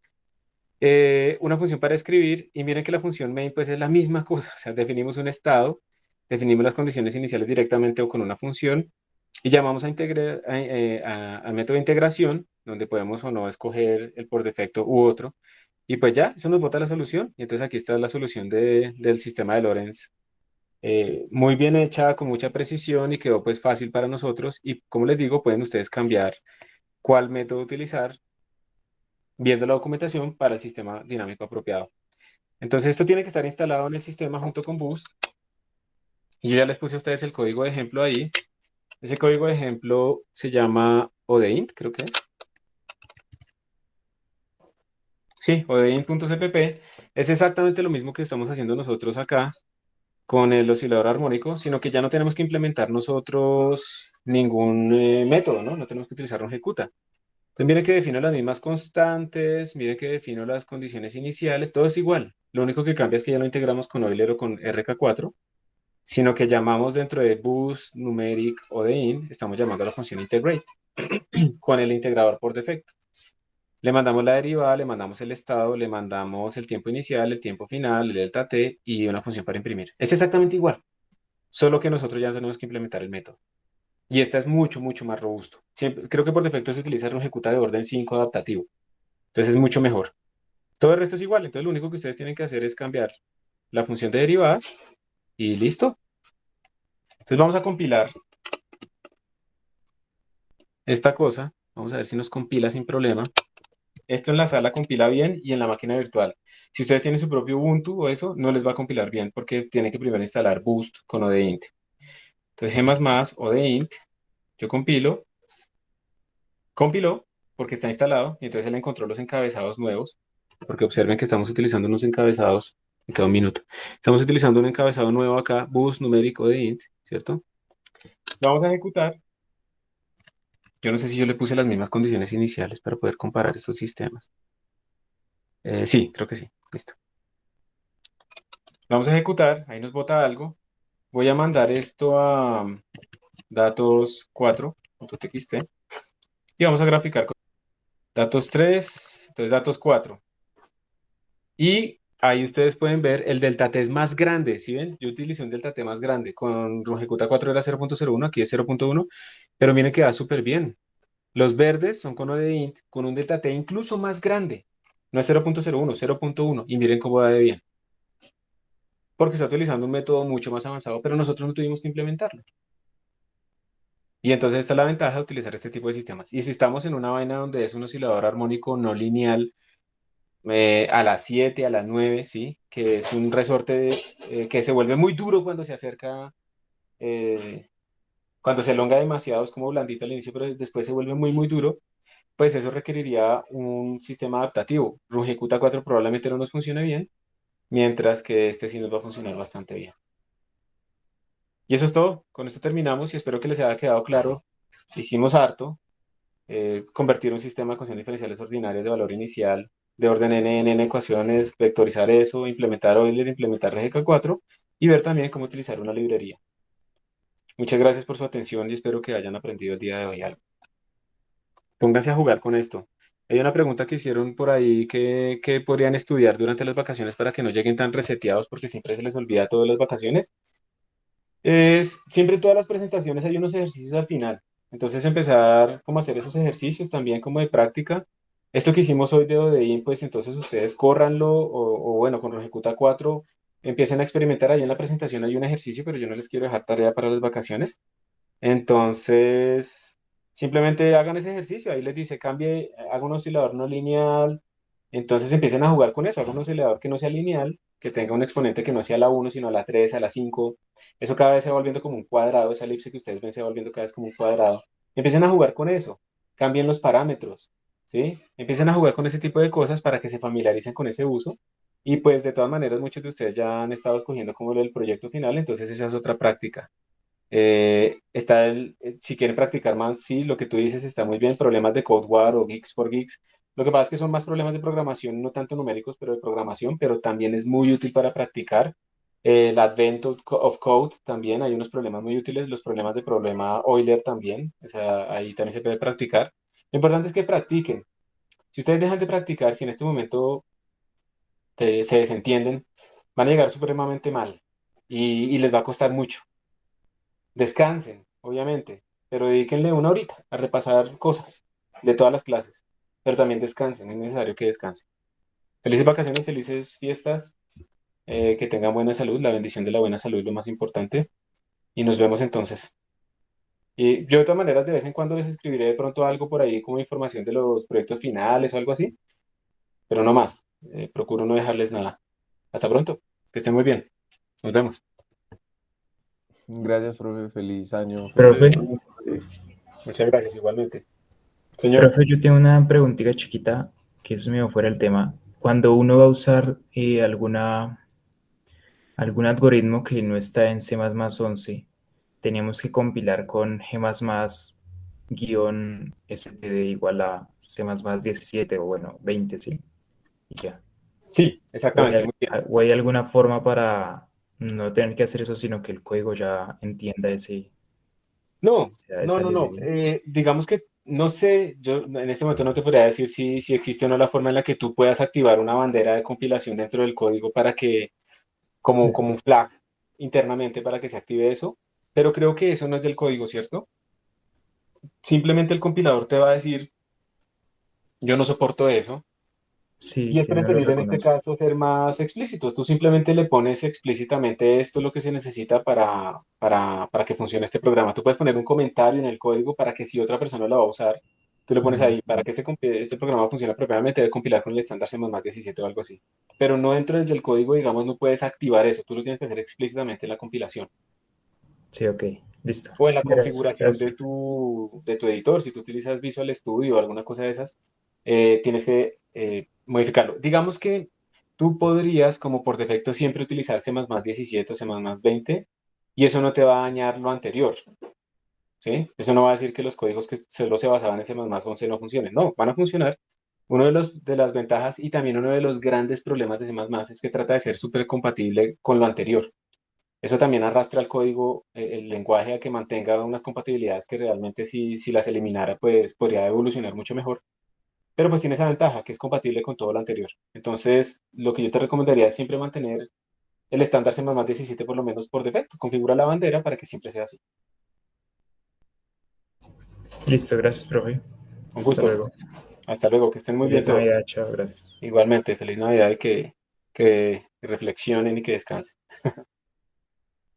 Una función para escribir y miren que la función main pues es la misma cosa, o sea, definimos un estado, definimos las condiciones iniciales directamente o con una función y llamamos a integrar al método de integración donde podemos o no escoger el por defecto u otro y pues ya, eso nos bota la solución y entonces aquí está la solución del sistema de Lorentz, muy bien hecha, con mucha precisión y quedó pues fácil para nosotros y como les digo, pueden ustedes cambiar cuál método utilizar viendo la documentación para el sistema dinámico apropiado. Entonces esto tiene que estar instalado en el sistema junto con Boost Y yo ya les puse a ustedes el código de ejemplo ahí. Ese código de ejemplo se llama odeint, creo que es. Sí, odeint.cpp. Es exactamente lo mismo que estamos haciendo nosotros acá con el oscilador armónico, sino que ya no tenemos que implementar nosotros ningún método, ¿no? No tenemos que utilizar un ejecuta. Entonces, miren que defino las mismas constantes, miren que defino las condiciones iniciales, todo es igual. Lo único que cambia es que ya no integramos con Euler o con RK4, sino que llamamos dentro de boost, numeric o de int, estamos llamando a la función integrate con el integrador por defecto. Le mandamos la derivada, le mandamos el estado, le mandamos el tiempo inicial, el tiempo final, el delta t y una función para imprimir. Es exactamente igual, solo que nosotros ya tenemos que implementar el método. Y esta es mucho, mucho más robusto. Creo que por defecto se utiliza un ejecuta de orden 5 adaptativo. Entonces es mucho mejor. Todo el resto es igual. Entonces lo único que ustedes tienen que hacer es cambiar la función de derivadas y listo. Entonces vamos a compilar esta cosa. Vamos a ver si nos compila sin problema. Esto en la sala compila bien y en la máquina virtual. Si ustedes tienen su propio Ubuntu o eso, no les va a compilar bien porque tienen que primero instalar Boost con ODEINT. Entonces G++ ODEINT, yo compiló porque está instalado y entonces él encontró los encabezados nuevos, porque observen que estamos utilizando unos encabezados en cada minuto. Estamos utilizando un encabezado nuevo acá, Boost numérico de int, ¿cierto? Lo vamos a ejecutar. Yo no sé si yo le puse las mismas condiciones iniciales para poder comparar estos sistemas. Sí, creo que sí. Listo. Lo vamos a ejecutar, ahí nos bota algo. Voy a mandar esto a datos4.txt y vamos a graficar con datos 3, entonces datos 4. Y ahí ustedes pueden ver el delta t es más grande, ¿sí ven? Yo utilicé un delta t más grande. Con Rungecuta 4 era 0.01, aquí es 0.1, pero miren que va súper bien. Los verdes son con ODEINT, con un delta t incluso más grande. No es 0.01, 0.1. Y miren cómo va de bien. Porque está utilizando un método mucho más avanzado, pero nosotros no tuvimos que implementarlo. Y entonces esta es la ventaja de utilizar este tipo de sistemas. Y si estamos en una vaina donde es un oscilador armónico no lineal, a las 7, a las 9, ¿sí? Que es un resorte que se vuelve muy duro cuando se acerca, eh, cuando se elonga demasiado, es como blandito al inicio, pero después se vuelve muy, muy duro, pues eso requeriría un sistema adaptativo. Rungecuta 4 probablemente no nos funcione bien, mientras que este sí nos va a funcionar bastante bien. Y eso es todo. Con esto terminamos y espero que les haya quedado claro. Hicimos harto. Convertir un sistema de ecuaciones diferenciales ordinarias de valor inicial de orden n en ecuaciones, vectorizar eso, implementar Euler, implementar RGK4 y ver también cómo utilizar una librería. Muchas gracias por su atención y espero que hayan aprendido el día de hoy algo. Pónganse a jugar con esto. Hay una pregunta que hicieron por ahí que podrían estudiar durante las vacaciones para que no lleguen tan reseteados porque siempre se les olvida todas las vacaciones. Siempre en todas las presentaciones hay unos ejercicios al final. Entonces empezar como a hacer esos ejercicios también como de práctica. Esto que hicimos hoy de Odein, pues entonces ustedes córranlo o bueno, con Ejecuta 4 empiecen a experimentar. Ahí en la presentación hay un ejercicio, pero yo no les quiero dejar tarea para las vacaciones. Entonces, simplemente hagan ese ejercicio. Ahí les dice, cambie, haga un oscilador no lineal. Entonces empiecen a jugar con eso. Haga un oscilador que no sea lineal, que tenga un exponente que no sea la 1 sino la 3 a la 5. Eso cada vez se va volviendo como un cuadrado. Esa elipse que ustedes ven se va volviendo cada vez como un cuadrado. Empiecen a jugar con eso. Cambien los parámetros, ¿sí? Empiecen a jugar con ese tipo de cosas para que se familiaricen con ese uso. Y pues de todas maneras muchos de ustedes ya han estado escogiendo como el proyecto final, entonces esa es otra práctica. Si quieren practicar más, sí, lo que tú dices está muy bien, problemas de Code War o Geeks for Geeks. Lo que pasa es que son más problemas de programación, no tanto numéricos, pero de programación, pero también es muy útil para practicar. El Advent of Code también, hay unos problemas muy útiles, los problemas de problema Euler también, o sea, ahí también se puede practicar. Lo importante es que practiquen. Si ustedes dejan de practicar, si en este momento se desentienden, van a llegar supremamente mal y les va a costar mucho. Descansen, obviamente, pero dedíquenle una horita a repasar cosas de todas las clases, pero también descansen, es necesario que descansen. Felices vacaciones, felices fiestas, que tengan buena salud, la bendición de la buena salud es lo más importante, y nos vemos entonces. Y yo de todas maneras de vez en cuando les escribiré de pronto algo por ahí como información de los proyectos finales o algo así, pero no más. Procuro no dejarles nada. Hasta pronto, que estén muy bien, nos vemos. Gracias, profe. Feliz año, feliz Profe, año. Sí. Muchas gracias, igualmente. Señor, profe, yo tengo una preguntita chiquita que es medio fuera del tema. Cuando uno va a usar algún algoritmo que no está en C++11, tenemos que compilar con G++-std igual a C++17 o bueno, 20, ¿sí? Y ya. sí, exactamente, muy bien. ¿O hay alguna forma para no tener que hacer eso, sino que el código ya entienda No, no, esa no, no. librería? Digamos que no sé, yo en este momento no te podría decir si existe o no la forma en la que tú puedas activar una bandera de compilación dentro del código para que, como un flag internamente para que se active eso, pero creo que eso no es del código, ¿cierto? Simplemente el compilador te va a decir, yo no soporto eso. Sí, Y es que no lo preferible en este reconoce. caso ser más explícito. Tú simplemente le pones explícitamente esto es lo que se necesita para que funcione este programa. Tú puedes poner un comentario en el código para que si otra persona lo va a usar, tú le pones ahí, para que Listo. este programa funcione propiamente, debe compilar con el estándar C++17 o algo así. Pero no dentro del código, digamos, no puedes activar eso. Tú lo tienes que hacer explícitamente en la compilación. Sí, ok, listo. O en la Sí, gracias, configuración gracias. de tu editor, si tú utilizas Visual Studio o alguna cosa de esas, tienes que modificarlo. Digamos que tú podrías, como por defecto, siempre utilizar C++17 o C++20 y eso no te va a dañar lo anterior, ¿sí? Eso no va a decir que los códigos que solo se basaban en C++11 no funcionen. No, van a funcionar. Uno de las ventajas y también uno de los grandes problemas de C++ es que trata de ser súper compatible con lo anterior. Eso también arrastra al código, el lenguaje a que mantenga unas compatibilidades que realmente si las eliminara, pues podría evolucionar mucho mejor. Pero pues tiene esa ventaja, que es compatible con todo lo anterior. Entonces, lo que yo te recomendaría es siempre mantener el estándar C++17 por lo menos por defecto. Configura la bandera para que siempre sea así. Listo, gracias, profe. Un Hasta gusto. luego. Hasta luego. Que estén muy bien Feliz todos. Navidad, chao, gracias. Igualmente, feliz Navidad y que reflexionen y que descansen.